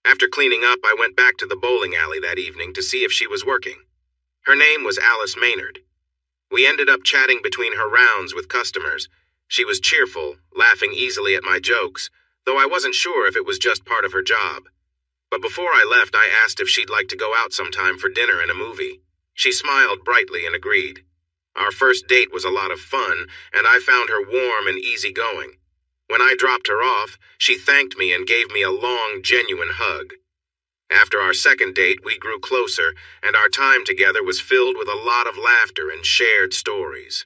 After cleaning up, I went back to the bowling alley that evening to see if she was working. Her name was Alice Maynard. We ended up chatting between her rounds with customers. She was cheerful, laughing easily at my jokes, though I wasn't sure if it was just part of her job. But before I left, I asked if she'd like to go out sometime for dinner and a movie. She smiled brightly and agreed. Our first date was a lot of fun, and I found her warm and easygoing. When I dropped her off, she thanked me and gave me a long, genuine hug. After our second date, we grew closer, and our time together was filled with a lot of laughter and shared stories.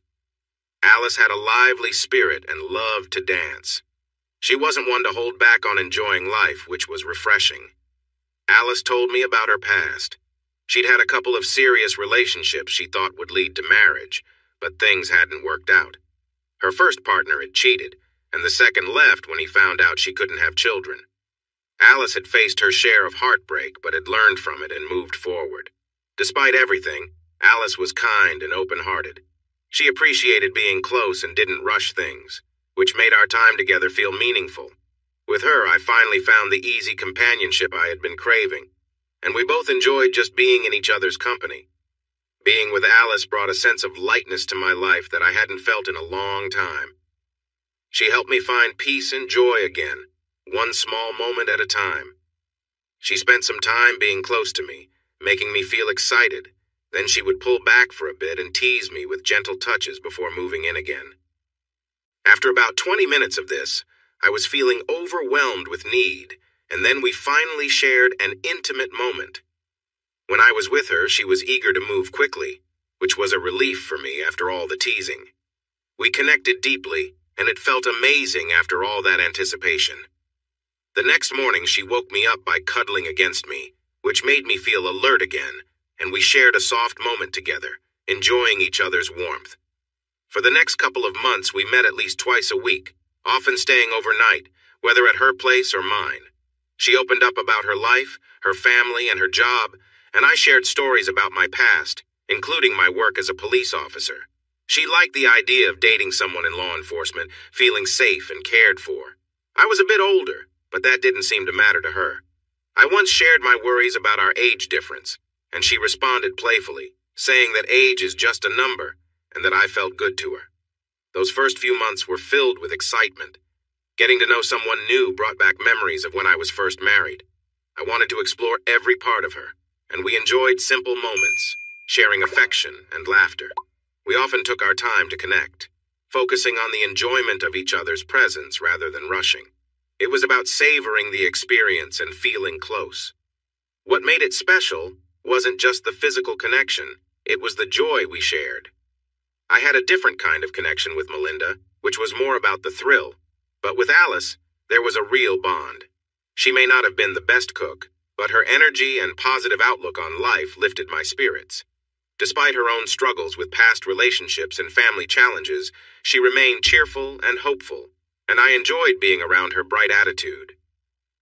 Alice had a lively spirit and loved to dance. She wasn't one to hold back on enjoying life, which was refreshing. Alice told me about her past. She'd had a couple of serious relationships she thought would lead to marriage, but things hadn't worked out. Her first partner had cheated, and the second left when he found out she couldn't have children. Alice had faced her share of heartbreak, but had learned from it and moved forward. Despite everything, Alice was kind and open-hearted. She appreciated being close and didn't rush things, which made our time together feel meaningful. With her, I finally found the easy companionship I had been craving, and we both enjoyed just being in each other's company. Being with Alice brought a sense of lightness to my life that I hadn't felt in a long time. She helped me find peace and joy again, one small moment at a time. She spent some time being close to me, making me feel excited. Then she would pull back for a bit and tease me with gentle touches before moving in again. After about 20 minutes of this, I was feeling overwhelmed with need, and then we finally shared an intimate moment. When I was with her, she was eager to move quickly, which was a relief for me after all the teasing. We connected deeply, and it felt amazing after all that anticipation. The next morning, she woke me up by cuddling against me, which made me feel alert again, and we shared a soft moment together, enjoying each other's warmth. For the next couple of months, we met at least twice a week, often staying overnight, whether at her place or mine. She opened up about her life, her family, and her job, and I shared stories about my past, including my work as a police officer. She liked the idea of dating someone in law enforcement, feeling safe and cared for. I was a bit older, but that didn't seem to matter to her. I once shared my worries about our age difference, and she responded playfully, saying that age is just a number, and that I felt good to her. Those first few months were filled with excitement. Getting to know someone new brought back memories of when I was first married. I wanted to explore every part of her, and we enjoyed simple moments, sharing affection and laughter. We often took our time to connect, focusing on the enjoyment of each other's presence rather than rushing. It was about savoring the experience and feeling close. What made it special wasn't just the physical connection, it was the joy we shared. I had a different kind of connection with Melinda, which was more about the thrill. But with Alice, there was a real bond. She may not have been the best cook, but her energy and positive outlook on life lifted my spirits. Despite her own struggles with past relationships and family challenges, she remained cheerful and hopeful, and I enjoyed being around her bright attitude.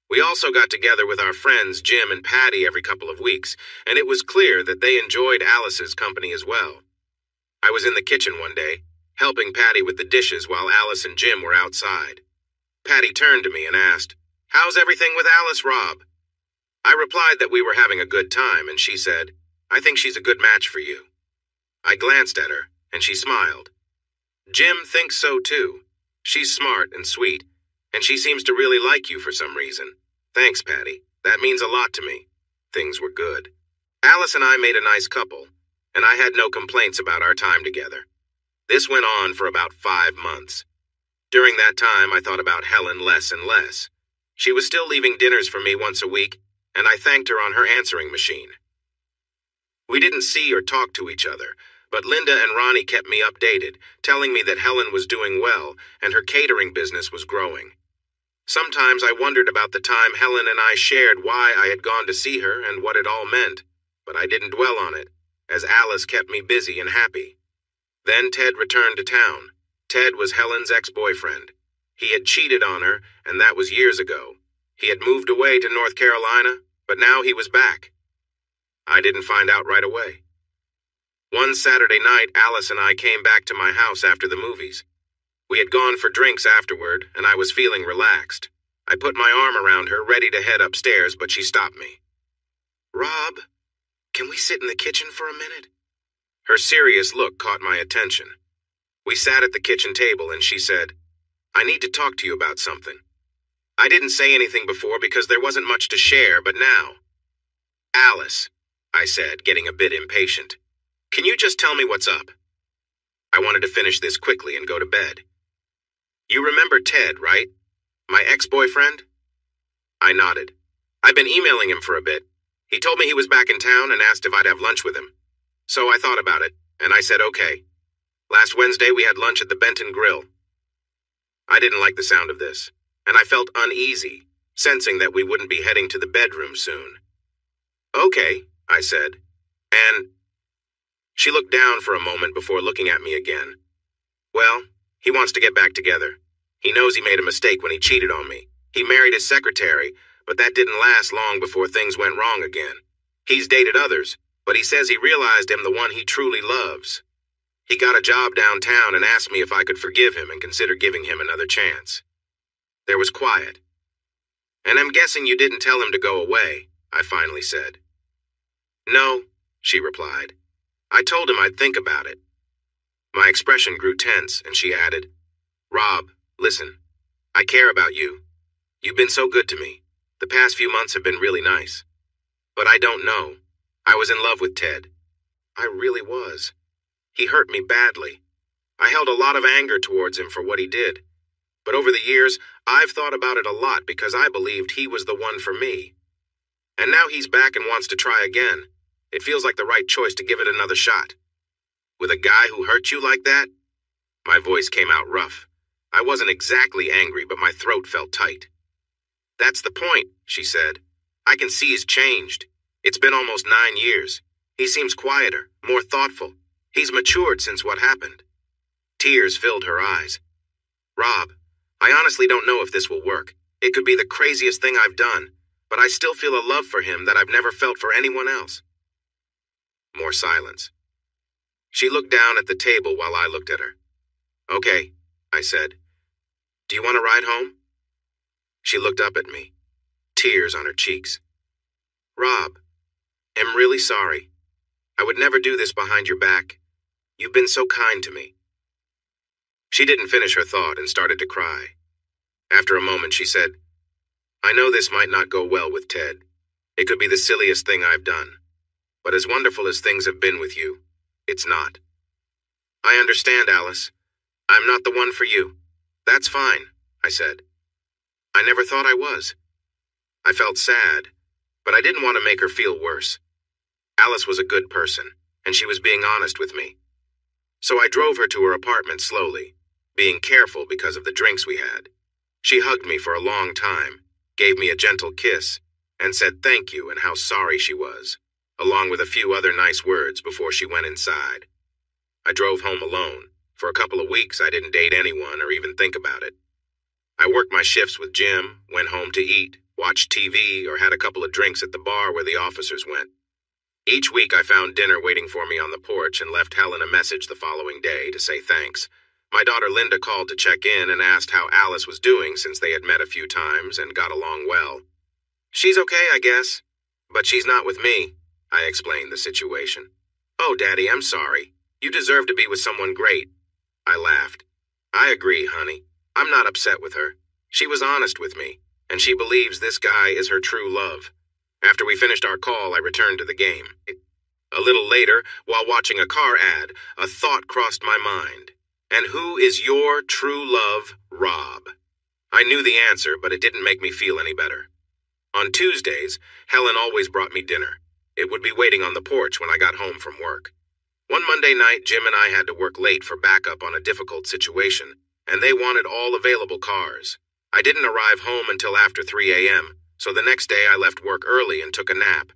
We also got together with our friends Jim and Patty every couple of weeks, and it was clear that they enjoyed Alice's company as well. I was in the kitchen one day, helping Patty with the dishes while Alice and Jim were outside. Patty turned to me and asked, "How's everything with Alice, Rob?" I replied that we were having a good time, and she said, "I think she's a good match for you." I glanced at her, and she smiled. "Jim thinks so too. She's smart and sweet, and she seems to really like you for some reason." "Thanks, Patty. That means a lot to me." Things were good. Alice and I made a nice couple, and I had no complaints about our time together. This went on for about 5 months. During that time, I thought about Helen less and less. She was still leaving dinners for me once a week, and I thanked her on her answering machine. We didn't see or talk to each other, but Linda and Ronnie kept me updated, telling me that Helen was doing well and her catering business was growing. Sometimes I wondered about the time Helen and I shared why I had gone to see her and what it all meant, but I didn't dwell on it, as Alice kept me busy and happy. Then Ted returned to town. Ted was Helen's ex-boyfriend. He had cheated on her, and that was years ago. He had moved away to North Carolina, but now he was back. I didn't find out right away. One Saturday night, Alice and I came back to my house after the movies. We had gone for drinks afterward, and I was feeling relaxed. I put my arm around her, ready to head upstairs, but she stopped me. "Rob, can we sit in the kitchen for a minute?" Her serious look caught my attention. We sat at the kitchen table, and she said, "I need to talk to you about something." I didn't say anything before because there wasn't much to share, but now. "Alice," I said, getting a bit impatient, "can you just tell me what's up?" I wanted to finish this quickly and go to bed. "You remember Ted, right? My ex-boyfriend?" I nodded. "I've been emailing him for a bit. He told me he was back in town and asked if I'd have lunch with him. So I thought about it, and I said okay. Last Wednesday we had lunch at the Benton Grill." I didn't like the sound of this, and I felt uneasy, sensing that we wouldn't be heading to the bedroom soon. "Okay," I said, "and—" She looked down for a moment before looking at me again. "Well, he wants to get back together. He knows he made a mistake when he cheated on me. He married his secretary, but that didn't last long before things went wrong again. He's dated others, but he says he realized I'm the one he truly loves. He got a job downtown and asked me if I could forgive him and consider giving him another chance." There was quiet. "And I'm guessing you didn't tell him to go away," I finally said. "No," she replied. "I told him I'd think about it." My expression grew tense, and she added, "Rob, listen, I care about you. You've been so good to me. The past few months have been really nice. But I don't know. I was in love with Ted. I really was. He hurt me badly. I held a lot of anger towards him for what he did. But over the years, I've thought about it a lot because I believed he was the one for me. And now he's back and wants to try again. It feels like the right choice to give it another shot. With a guy who hurt you like that?" My voice came out rough. I wasn't exactly angry, but my throat felt tight. "That's the point," she said. "I can see he's changed. It's been almost 9 years. He seems quieter, more thoughtful. He's matured since what happened." Tears filled her eyes. "Rob, I honestly don't know if this will work. It could be the craziest thing I've done, but I still feel a love for him that I've never felt for anyone else." More silence. She looked down at the table while I looked at her. "Okay," I said. "Do you want to ride home?" She looked up at me, tears on her cheeks. "Rob, I'm really sorry. I would never do this behind your back. You've been so kind to me." She didn't finish her thought and started to cry. After a moment, she said, "I know this might not go well with Ted. It could be the silliest thing I've done. But as wonderful as things have been with you, it's not. I understand, Alice. I'm not the one for you. That's fine, I said. I never thought I was. I felt sad, but I didn't want to make her feel worse. Alice was a good person, and she was being honest with me. So I drove her to her apartment slowly, being careful because of the drinks we had. She hugged me for a long time, gave me a gentle kiss, and said thank you and how sorry she was, along with a few other nice words before she went inside. I drove home alone. For a couple of weeks, I didn't date anyone or even think about it. I worked my shifts with Jim, went home to eat, watched TV, or had a couple of drinks at the bar where the officers went. Each week I found dinner waiting for me on the porch and left Helen a message the following day to say thanks. My daughter Linda called to check in and asked how Alice was doing since they had met a few times and got along well. She's okay, I guess, but she's not with me, I explained the situation. Oh, Daddy, I'm sorry. You deserve to be with someone great. I laughed. I agree, honey. I'm not upset with her. She was honest with me, and she believes this guy is her true love. After we finished our call, I returned to the game. A little later, while watching a car ad, a thought crossed my mind. And who is your true love, Rob? I knew the answer, but it didn't make me feel any better. On Tuesdays, Helen always brought me dinner. It would be waiting on the porch when I got home from work. One Monday night, Jim and I had to work late for backup on a difficult situation, and they wanted all available cars. I didn't arrive home until after 3 a.m., so the next day I left work early and took a nap.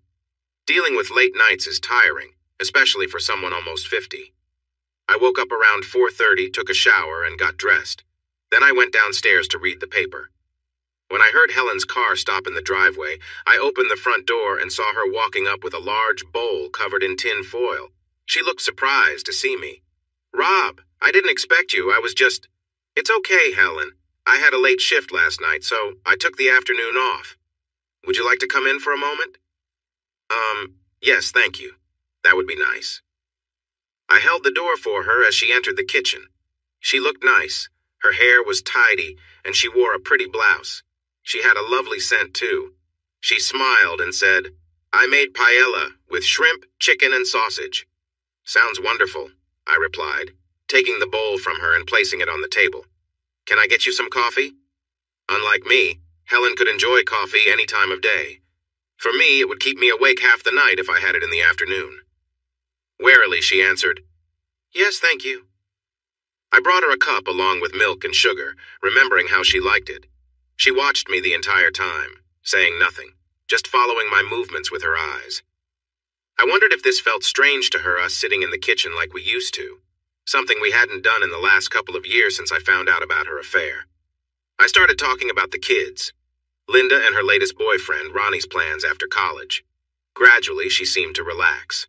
Dealing with late nights is tiring, especially for someone almost 50. I woke up around 4:30, took a shower, and got dressed. Then I went downstairs to read the paper. When I heard Helen's car stop in the driveway, I opened the front door and saw her walking up with a large bowl covered in tin foil. She looked surprised to see me. Rob, I didn't expect you. I was just... It's okay, Helen. I had a late shift last night, so I took the afternoon off. Would you like to come in for a moment? Yes, thank you. That would be nice. I held the door for her as she entered the kitchen. She looked nice. Her hair was tidy, and she wore a pretty blouse. She had a lovely scent, too. She smiled and said, I made paella with shrimp, chicken, and sausage. Sounds wonderful, I replied, taking the bowl from her and placing it on the table. Can I get you some coffee? Unlike me, Helen could enjoy coffee any time of day. For me, it would keep me awake half the night if I had it in the afternoon. Warily, she answered, Yes, thank you. I brought her a cup along with milk and sugar, remembering how she liked it. She watched me the entire time, saying nothing, just following my movements with her eyes. I wondered if this felt strange to her, us sitting in the kitchen like we used to, something we hadn't done in the last couple of years since I found out about her affair. I started talking about the kids, Linda and her latest boyfriend, Ronnie's plans after college. Gradually, she seemed to relax.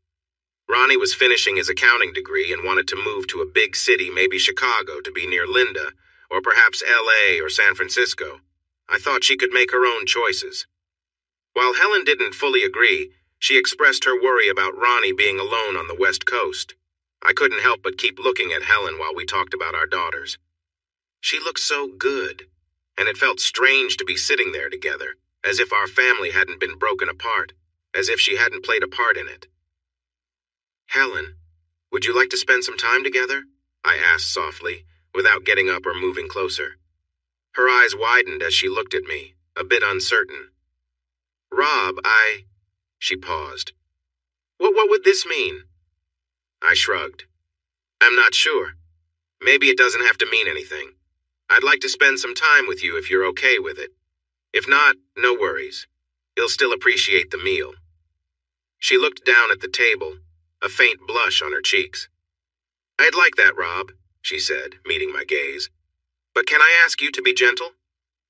Ronnie was finishing his accounting degree and wanted to move to a big city, maybe Chicago, to be near Linda, or perhaps LA or San Francisco. I thought she could make her own choices. While Helen didn't fully agree, she expressed her worry about Ronnie being alone on the West Coast. I couldn't help but keep looking at Helen while we talked about our daughters. She looked so good, and it felt strange to be sitting there together, as if our family hadn't been broken apart, as if she hadn't played a part in it. Helen, would you like to spend some time together? I asked softly, without getting up or moving closer. Her eyes widened as she looked at me, a bit uncertain. Rob, She paused. What would this mean? I shrugged. I'm not sure. Maybe it doesn't have to mean anything. I'd like to spend some time with you if you're okay with it. If not, no worries. You'll still appreciate the meal. She looked down at the table, a faint blush on her cheeks. I'd like that, Rob, she said, meeting my gaze. But can I ask you to be gentle?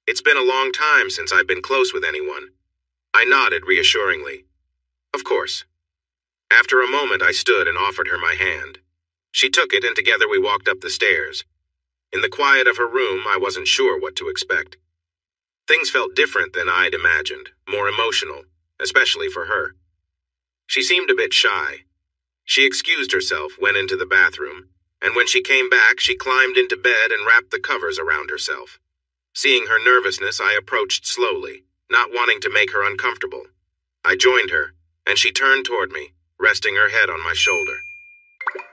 It's been a long time since I've been close with anyone. I nodded reassuringly. Of course. After a moment, I stood and offered her my hand. She took it, and together we walked up the stairs. In the quiet of her room, I wasn't sure what to expect. Things felt different than I'd imagined, more emotional, especially for her. She seemed a bit shy. She excused herself, went into the bathroom, and when she came back, she climbed into bed and wrapped the covers around herself. Seeing her nervousness, I approached slowly, not wanting to make her uncomfortable. I joined her, and she turned toward me, resting her head on my shoulder.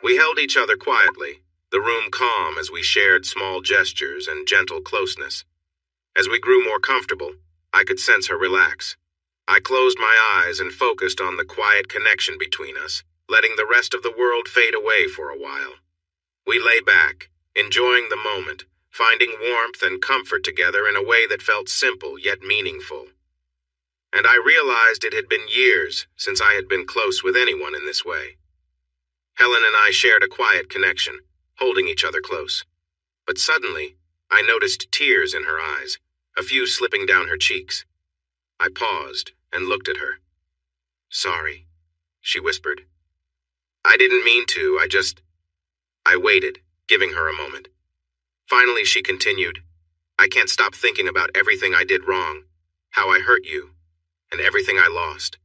We held each other quietly, the room calm as we shared small gestures and gentle closeness. As we grew more comfortable, I could sense her relax. I closed my eyes and focused on the quiet connection between us, letting the rest of the world fade away for a while. We lay back, enjoying the moment, finding warmth and comfort together in a way that felt simple yet meaningful. And I realized it had been years since I had been close with anyone in this way. Helen and I shared a quiet connection, holding each other close. But suddenly, I noticed tears in her eyes, a few slipping down her cheeks. I paused and looked at her. "Sorry," she whispered. "I didn't mean to, I waited, giving her a moment. Finally, she continued, "I can't stop thinking about everything I did wrong, how I hurt you, and everything I lost."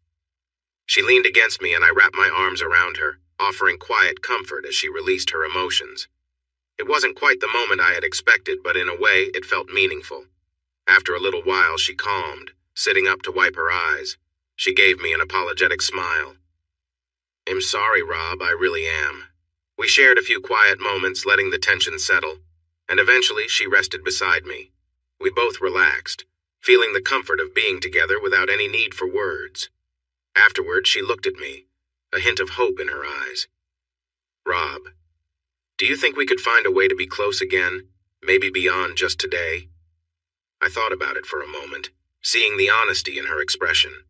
She leaned against me and I wrapped my arms around her, offering quiet comfort as she released her emotions. It wasn't quite the moment I had expected, but in a way it felt meaningful. After a little while, she calmed, sitting up to wipe her eyes. She gave me an apologetic smile. "I'm sorry, Rob, I really am." We shared a few quiet moments, letting the tension settle, and eventually she rested beside me. We both relaxed, feeling the comfort of being together without any need for words. Afterward, she looked at me, a hint of hope in her eyes. "Rob, do you think we could find a way to be close again, maybe beyond just today?" I thought about it for a moment, seeing the honesty in her expression.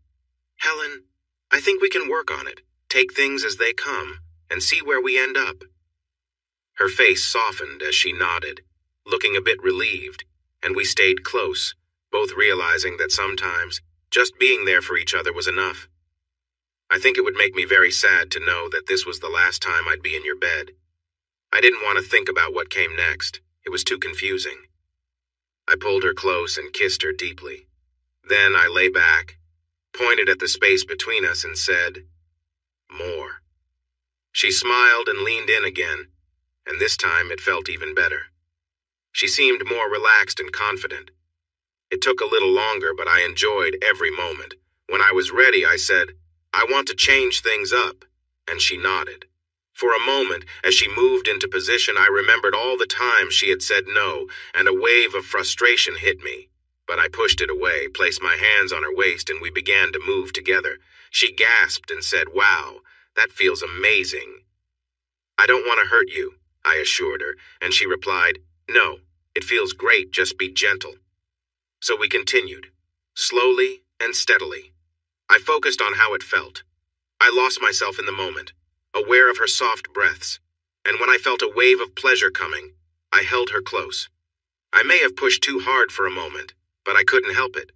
"Helen, I think we can work on it, take things as they come, and see where we end up." Her face softened as she nodded, looking a bit relieved, and we stayed close, both realizing that sometimes just being there for each other was enough. I think it would make me very sad to know that this was the last time I'd be in your bed. I didn't want to think about what came next. It was too confusing. I pulled her close and kissed her deeply. Then I lay back, pointed at the space between us and said, "More." She smiled and leaned in again, and this time it felt even better. She seemed more relaxed and confident. It took a little longer, but I enjoyed every moment. When I was ready, I said, "I want to change things up," and she nodded. For a moment, as she moved into position, I remembered all the times she had said no, and a wave of frustration hit me. But I pushed it away, placed my hands on her waist, and we began to move together. She gasped and said, "Wow, that feels amazing." "I don't want to hurt you," I assured her, and she replied, "No, it feels great, just be gentle." So we continued, slowly and steadily. I focused on how it felt. I lost myself in the moment, aware of her soft breaths, and when I felt a wave of pleasure coming, I held her close. I may have pushed too hard for a moment, but I couldn't help it.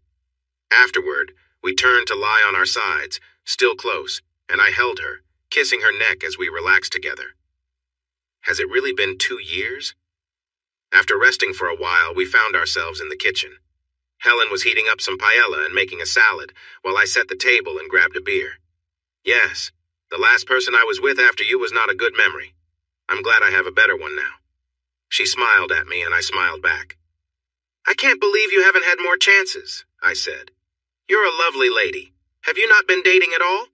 Afterward, we turned to lie on our sides, still close, and I held her, kissing her neck as we relaxed together. Has it really been 2 years? After resting for a while, we found ourselves in the kitchen. Helen was heating up some paella and making a salad, while I set the table and grabbed a beer. "Yes, the last person I was with after you was not a good memory. I'm glad I have a better one now." She smiled at me and I smiled back. "I can't believe you haven't had more chances," I said. "You're a lovely lady. Have you not been dating at all?"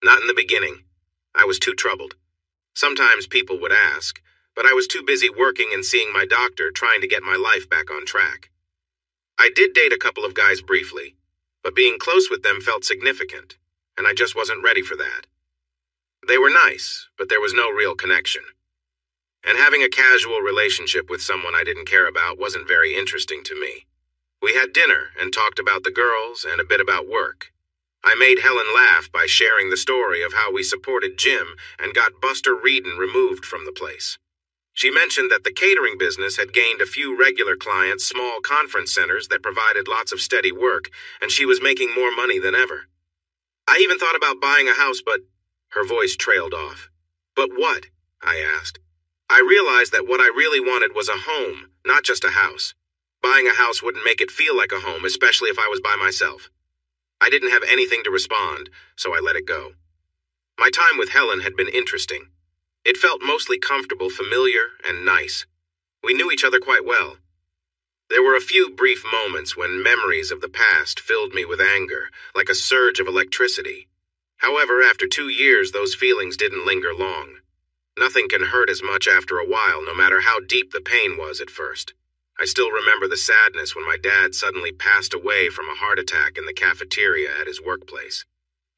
"Not in the beginning. I was too troubled. Sometimes people would ask, but I was too busy working and seeing my doctor trying to get my life back on track. I did date a couple of guys briefly, but being close with them felt significant, and I just wasn't ready for that. They were nice, but there was no real connection. And having a casual relationship with someone I didn't care about wasn't very interesting to me. We had dinner and talked about the girls and a bit about work. I made Helen laugh by sharing the story of how we supported Jim and got Buster Reedon removed from the place. She mentioned that the catering business had gained a few regular clients, small conference centers that provided lots of steady work, and she was making more money than ever. I even thought about buying a house, but her voice trailed off. "But what?" I asked. I realized that what I really wanted was a home, not just a house. Buying a house wouldn't make it feel like a home, especially if I was by myself. I didn't have anything to respond, so I let it go. My time with Helen had been interesting. It felt mostly comfortable, familiar, and nice. We knew each other quite well. There were a few brief moments when memories of the past filled me with anger, like a surge of electricity. However, after 2 years, those feelings didn't linger long. Nothing can hurt as much after a while, no matter how deep the pain was at first. I still remember the sadness when my dad suddenly passed away from a heart attack in the cafeteria at his workplace.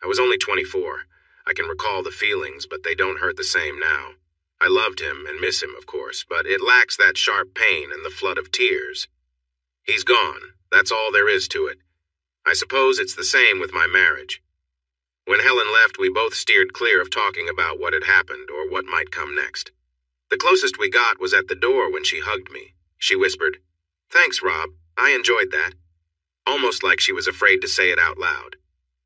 I was only 24. I can recall the feelings, but they don't hurt the same now. I loved him and miss him, of course, but it lacks that sharp pain and the flood of tears. He's gone. That's all there is to it. I suppose it's the same with my marriage. When Helen left, we both steered clear of talking about what had happened or what might come next. The closest we got was at the door when she hugged me. She whispered, "Thanks, Rob. I enjoyed that." Almost like she was afraid to say it out loud.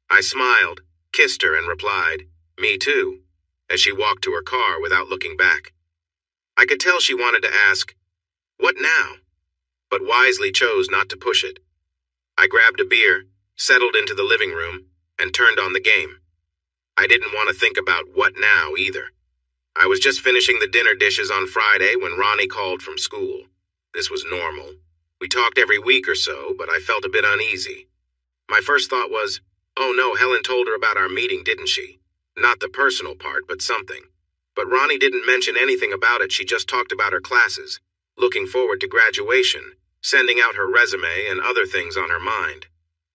I smiled, kissed her, and replied, "Me too," as she walked to her car without looking back. I could tell she wanted to ask, "What now?" but wisely chose not to push it. I grabbed a beer, settled into the living room, and turned on the game. I didn't want to think about what now either. I was just finishing the dinner dishes on Friday when Ronnie called from school. This was normal. We talked every week or so, but I felt a bit uneasy. My first thought was, oh no, Helen told her about our meeting, didn't she? Not the personal part, but something. But Ronnie didn't mention anything about it. She just talked about her classes, looking forward to graduation, sending out her resume, and other things on her mind.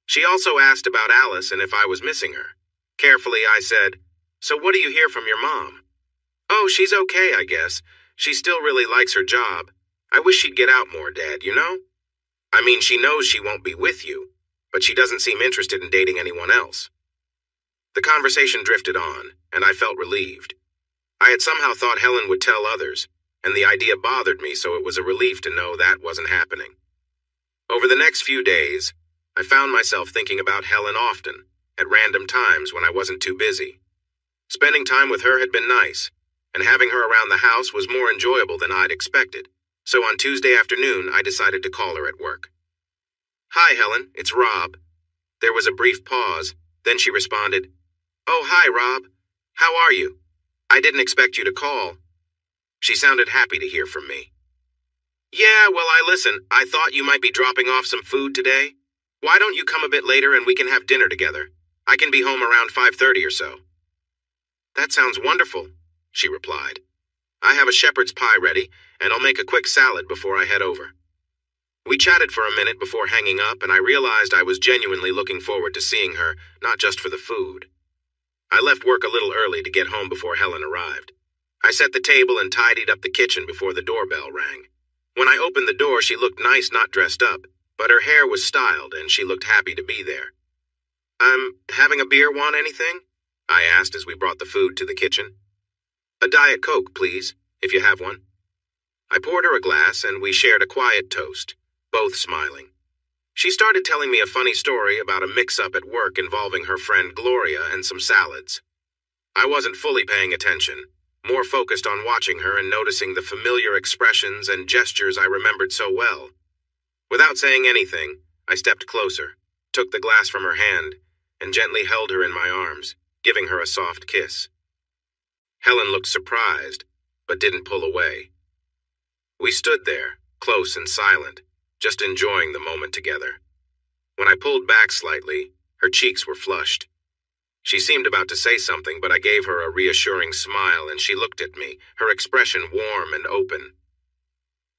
She also asked about Alice and if I was missing her. Carefully, I said, "So what do you hear from your mom?" "Oh, she's okay, I guess. She still really likes her job. I wish she'd get out more, Dad, you know? I mean, she knows she won't be with you, but she doesn't seem interested in dating anyone else." The conversation drifted on, and I felt relieved. I had somehow thought Helen would tell others, and the idea bothered me, so it was a relief to know that wasn't happening. Over the next few days, I found myself thinking about Helen often, at random times when I wasn't too busy. Spending time with her had been nice, and having her around the house was more enjoyable than I'd expected. So on Tuesday afternoon, I decided to call her at work. "Hi, Helen, it's Rob." There was a brief pause, then she responded, "Oh, hi, Rob. How are you? I didn't expect you to call." She sounded happy to hear from me. "Yeah, well, I thought you might be dropping off some food today. Why don't you come a bit later and we can have dinner together? I can be home around 5:30 or so." "That sounds wonderful," she replied. "I have a shepherd's pie ready, and I'll make a quick salad before I head over." We chatted for a minute before hanging up, and I realized I was genuinely looking forward to seeing her, not just for the food. I left work a little early to get home before Helen arrived. I set the table and tidied up the kitchen before the doorbell rang. When I opened the door, she looked nice, not dressed up, but her hair was styled, and she looked happy to be there. Having a beer, want anything?" I asked as we brought the food to the kitchen. "A Diet Coke, please, if you have one." I poured her a glass, and we shared a quiet toast, both smiling. She started telling me a funny story about a mix-up at work involving her friend Gloria and some salads. I wasn't fully paying attention, more focused on watching her and noticing the familiar expressions and gestures I remembered so well. Without saying anything, I stepped closer, took the glass from her hand, and gently held her in my arms, giving her a soft kiss. Helen looked surprised, but didn't pull away. We stood there, close and silent, just enjoying the moment together. When I pulled back slightly, her cheeks were flushed. She seemed about to say something, but I gave her a reassuring smile, and she looked at me, her expression warm and open.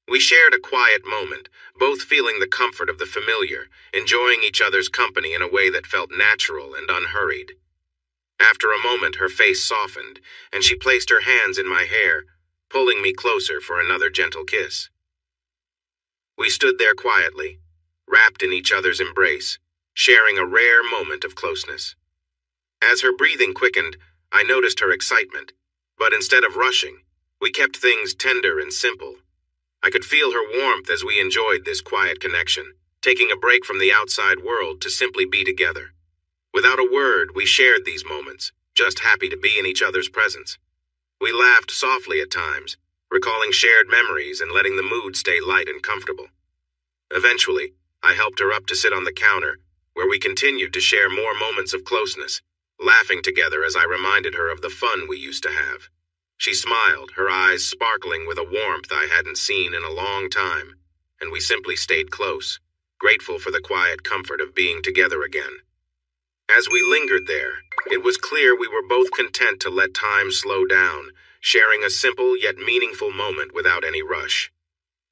We shared a quiet moment, both feeling the comfort of the familiar, enjoying each other's company in a way that felt natural and unhurried. After a moment, her face softened, and she placed her hands in my hair, pulling me closer for another gentle kiss. We stood there quietly, wrapped in each other's embrace, sharing a rare moment of closeness. As her breathing quickened, I noticed her excitement, but instead of rushing, we kept things tender and simple. I could feel her warmth as we enjoyed this quiet connection, taking a break from the outside world to simply be together. Without a word, we shared these moments, just happy to be in each other's presence. We laughed softly at times, recalling shared memories and letting the mood stay light and comfortable. Eventually, I helped her up to sit on the counter, where we continued to share more moments of closeness, laughing together as I reminded her of the fun we used to have. She smiled, her eyes sparkling with a warmth I hadn't seen in a long time, and we simply stayed close, grateful for the quiet comfort of being together again. As we lingered there, it was clear we were both content to let time slow down, sharing a simple yet meaningful moment without any rush.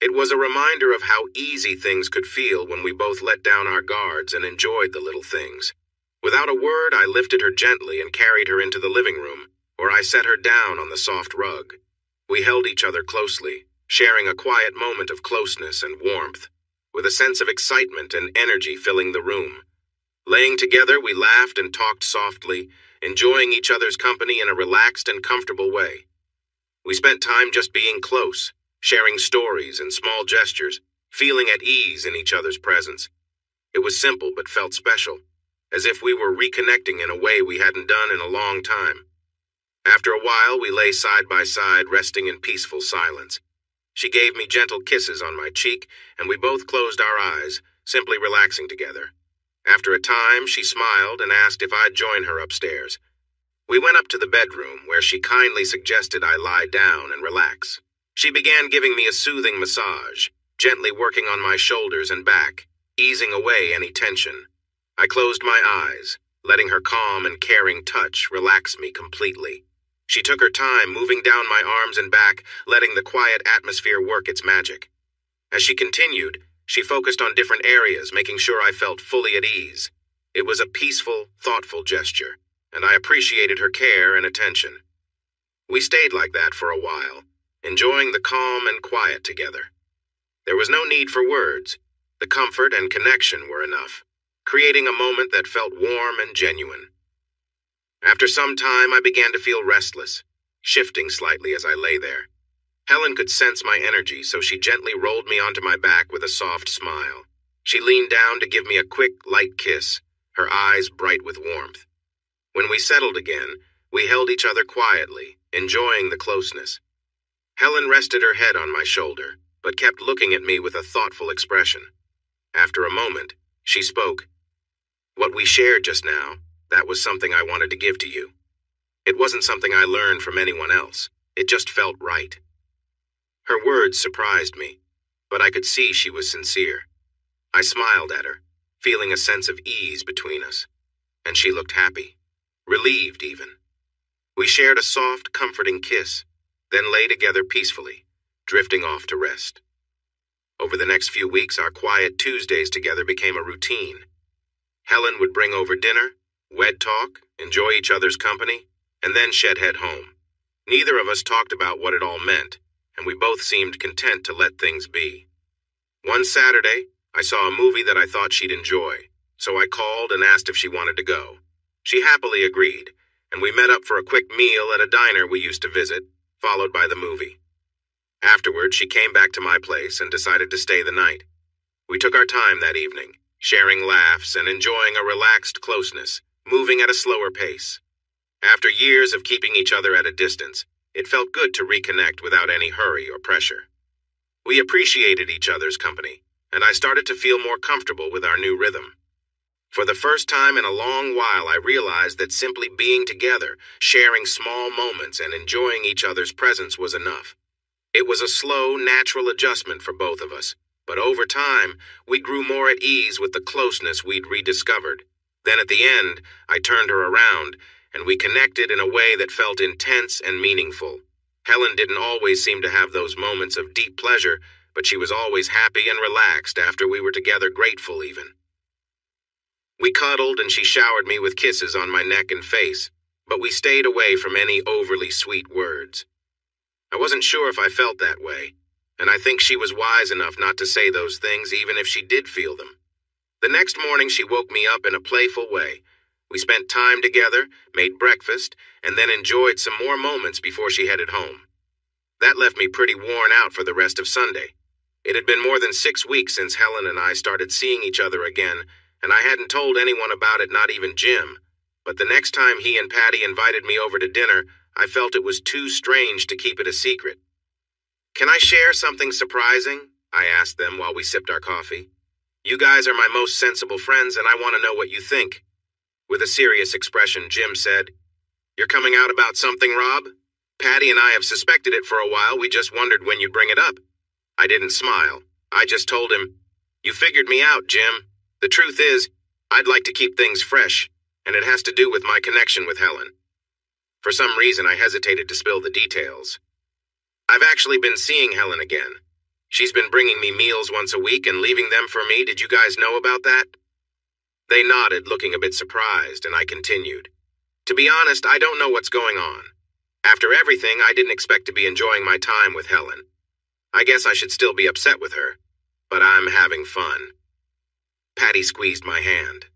It was a reminder of how easy things could feel when we both let down our guards and enjoyed the little things. Without a word, I lifted her gently and carried her into the living room, where I set her down on the soft rug. We held each other closely, sharing a quiet moment of closeness and warmth, with a sense of excitement and energy filling the room. Laying together, we laughed and talked softly, enjoying each other's company in a relaxed and comfortable way. We spent time just being close, sharing stories and small gestures, feeling at ease in each other's presence. It was simple but felt special, as if we were reconnecting in a way we hadn't done in a long time. After a while, we lay side by side, resting in peaceful silence. She gave me gentle kisses on my cheek, and we both closed our eyes, simply relaxing together. After a time, she smiled and asked if I'd join her upstairs. We went up to the bedroom, where she kindly suggested I lie down and relax. She began giving me a soothing massage, gently working on my shoulders and back, easing away any tension. I closed my eyes, letting her calm and caring touch relax me completely. She took her time, moving down my arms and back, letting the quiet atmosphere work its magic. As she continued, she focused on different areas, making sure I felt fully at ease. It was a peaceful, thoughtful gesture, and I appreciated her care and attention. We stayed like that for a while, enjoying the calm and quiet together. There was no need for words. The comfort and connection were enough, creating a moment that felt warm and genuine. After some time, I began to feel restless, shifting slightly as I lay there. Helen could sense my energy, so she gently rolled me onto my back with a soft smile. She leaned down to give me a quick, light kiss, her eyes bright with warmth. When we settled again, we held each other quietly, enjoying the closeness. Helen rested her head on my shoulder, but kept looking at me with a thoughtful expression. After a moment, she spoke. "What we shared just now, that was something I wanted to give to you. It wasn't something I learned from anyone else. It just felt right." Her words surprised me, but I could see she was sincere. I smiled at her, feeling a sense of ease between us, and she looked happy, relieved even. We shared a soft, comforting kiss, then lay together peacefully, drifting off to rest. Over the next few weeks, our quiet Tuesdays together became a routine. Helen would bring over dinner, we'd talk, enjoy each other's company, and then she'd head home. Neither of us talked about what it all meant, and we both seemed content to let things be. One Saturday, I saw a movie that I thought she'd enjoy, so I called and asked if she wanted to go. She happily agreed, and we met up for a quick meal at a diner we used to visit, followed by the movie. Afterward, she came back to my place and decided to stay the night. We took our time that evening, sharing laughs and enjoying a relaxed closeness, moving at a slower pace. After years of keeping each other at a distance, it felt good to reconnect without any hurry or pressure. We appreciated each other's company, and I started to feel more comfortable with our new rhythm. For the first time in a long while, I realized that simply being together, sharing small moments, and enjoying each other's presence was enough. It was a slow, natural adjustment for both of us, but over time, we grew more at ease with the closeness we'd rediscovered. Then at the end, I turned her around, and we connected in a way that felt intense and meaningful. Helen didn't always seem to have those moments of deep pleasure, but she was always happy and relaxed after we were together, grateful even. We cuddled and she showered me with kisses on my neck and face, but we stayed away from any overly sweet words. I wasn't sure if I felt that way, and I think she was wise enough not to say those things even if she did feel them. The next morning she woke me up in a playful way. We spent time together, made breakfast, and then enjoyed some more moments before she headed home. That left me pretty worn out for the rest of Sunday. It had been more than 6 weeks since Helen and I started seeing each other again, and I hadn't told anyone about it, not even Jim. But the next time he and Patty invited me over to dinner, I felt it was too strange to keep it a secret. "Can I share something surprising?" I asked them while we sipped our coffee. "You guys are my most sensible friends, and I want to know what you think." With a serious expression, Jim said, "You're coming out about something, Rob? Patty and I have suspected it for a while. We just wondered when you'd bring it up." I didn't smile. I just told him, "You figured me out, Jim. The truth is, I'd like to keep things fresh. and it has to do with my connection with Helen. For some reason, I hesitated to spill the details. I've actually been seeing Helen again. She's been bringing me meals once a week and leaving them for me. Did you guys know about that? They nodded, looking a bit surprised, and I continued. To be honest, I don't know what's going on. After everything, I didn't expect to be enjoying my time with Helen. I guess I should still be upset with her, but I'm having fun. Patty squeezed my hand.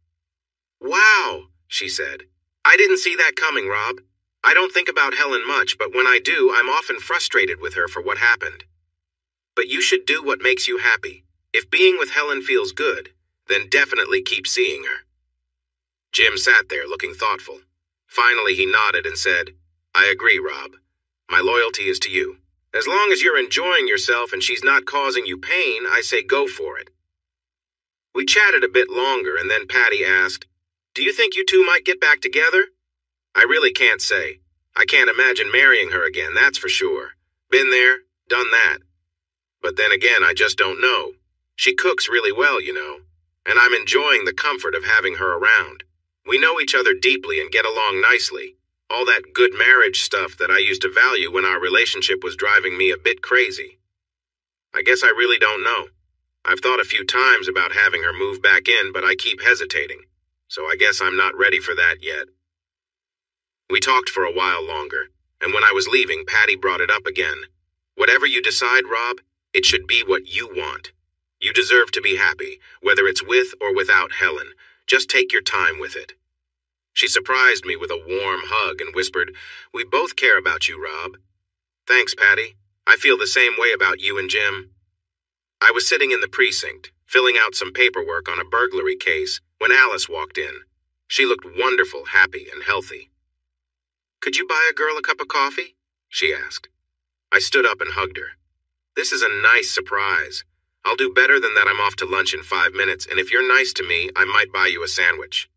Wow, she said. I didn't see that coming, Rob. I don't think about Helen much, but when I do, I'm often frustrated with her for what happened. But you should do what makes you happy. If being with Helen feels good, then definitely keep seeing her. Jim sat there looking thoughtful. Finally, he nodded and said, I agree, Rob. My loyalty is to you. As long as you're enjoying yourself and she's not causing you pain, I say go for it. We chatted a bit longer, and then Patty asked, Do you think you two might get back together? I really can't say. I can't imagine marrying her again, that's for sure. Been there, done that. But then again, I just don't know. She cooks really well, you know, and I'm enjoying the comfort of having her around. We know each other deeply and get along nicely. All that good marriage stuff that I used to value when our relationship was driving me a bit crazy. I guess I really don't know. I've thought a few times about having her move back in, but I keep hesitating. So I guess I'm not ready for that yet. We talked for a while longer, and when I was leaving, Patty brought it up again. Whatever you decide, Rob, it should be what you want. You deserve to be happy, whether it's with or without Helen. Just take your time with it. She surprised me with a warm hug and whispered, We both care about you, Rob. Thanks, Patty. I feel the same way about you and Jim. I was sitting in the precinct, filling out some paperwork on a burglary case, when Alice walked in. She looked wonderful, happy, and healthy. Could you buy a girl a cup of coffee? She asked. I stood up and hugged her. This is a nice surprise. I'll do better than that. I'm off to lunch in 5 minutes, and if you're nice to me, I might buy you a sandwich.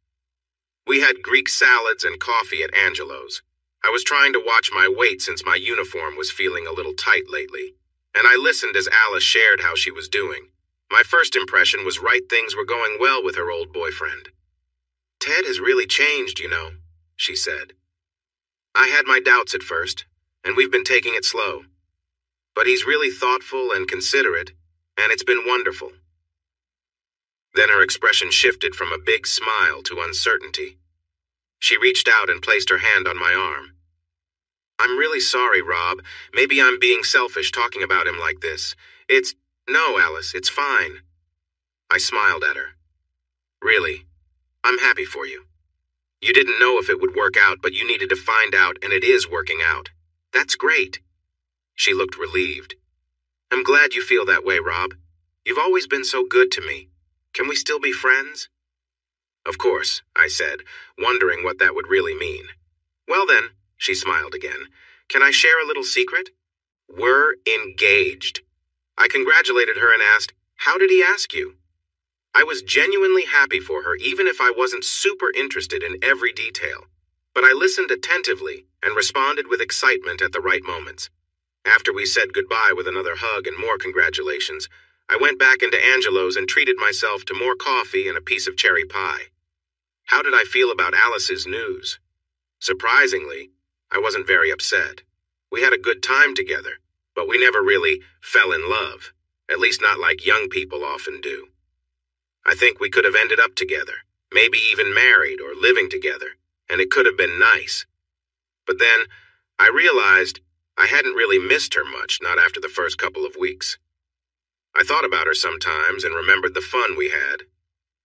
We had Greek salads and coffee at Angelo's. I was trying to watch my weight since my uniform was feeling a little tight lately, and I listened as Alice shared how she was doing. My first impression was right, things were going well with her old boyfriend. Ted has really changed, you know, she said. I had my doubts at first, and we've been taking it slow. But he's really thoughtful and considerate, and it's been wonderful. Then her expression shifted from a big smile to uncertainty. She reached out and placed her hand on my arm. I'm really sorry, Rob. Maybe I'm being selfish talking about him like this. No, Alice, it's fine. I smiled at her. Really, I'm happy for you. You didn't know if it would work out, but you needed to find out, and it is working out. That's great. She looked relieved. I'm glad you feel that way, Rob. You've always been so good to me. Can we still be friends? Of course, I said, wondering what that would really mean. Well then, she smiled again. Can I share a little secret? We're engaged. I congratulated her and asked, How did he ask you? I was genuinely happy for her, even if I wasn't super interested in every detail. But I listened attentively and responded with excitement at the right moments. After we said goodbye with another hug and more congratulations, I went back into Angelo's and treated myself to more coffee and a piece of cherry pie. How did I feel about Alice's news? Surprisingly, I wasn't very upset. We had a good time together, but we never really fell in love, at least not like young people often do. I think we could have ended up together, maybe even married or living together, and it could have been nice. But then, I realized I hadn't really missed her much, not after the first couple of weeks. I thought about her sometimes and remembered the fun we had.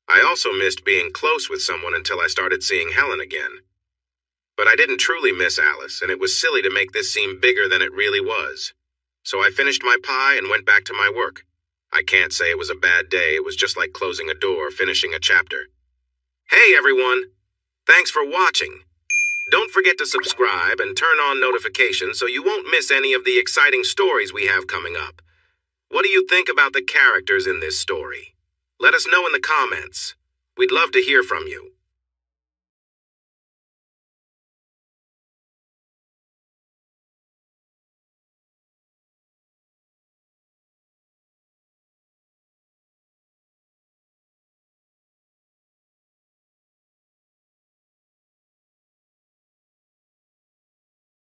I also missed being close with someone until I started seeing Helen again. But I didn't truly miss Alice, and it was silly to make this seem bigger than it really was. So I finished my pie and went back to my work. I can't say it was a bad day. It was just like closing a door, finishing a chapter. Hey everyone! Thanks for watching. Don't forget to subscribe and turn on notifications so you won't miss any of the exciting stories we have coming up. What do you think about the characters in this story? Let us know in the comments. We'd love to hear from you.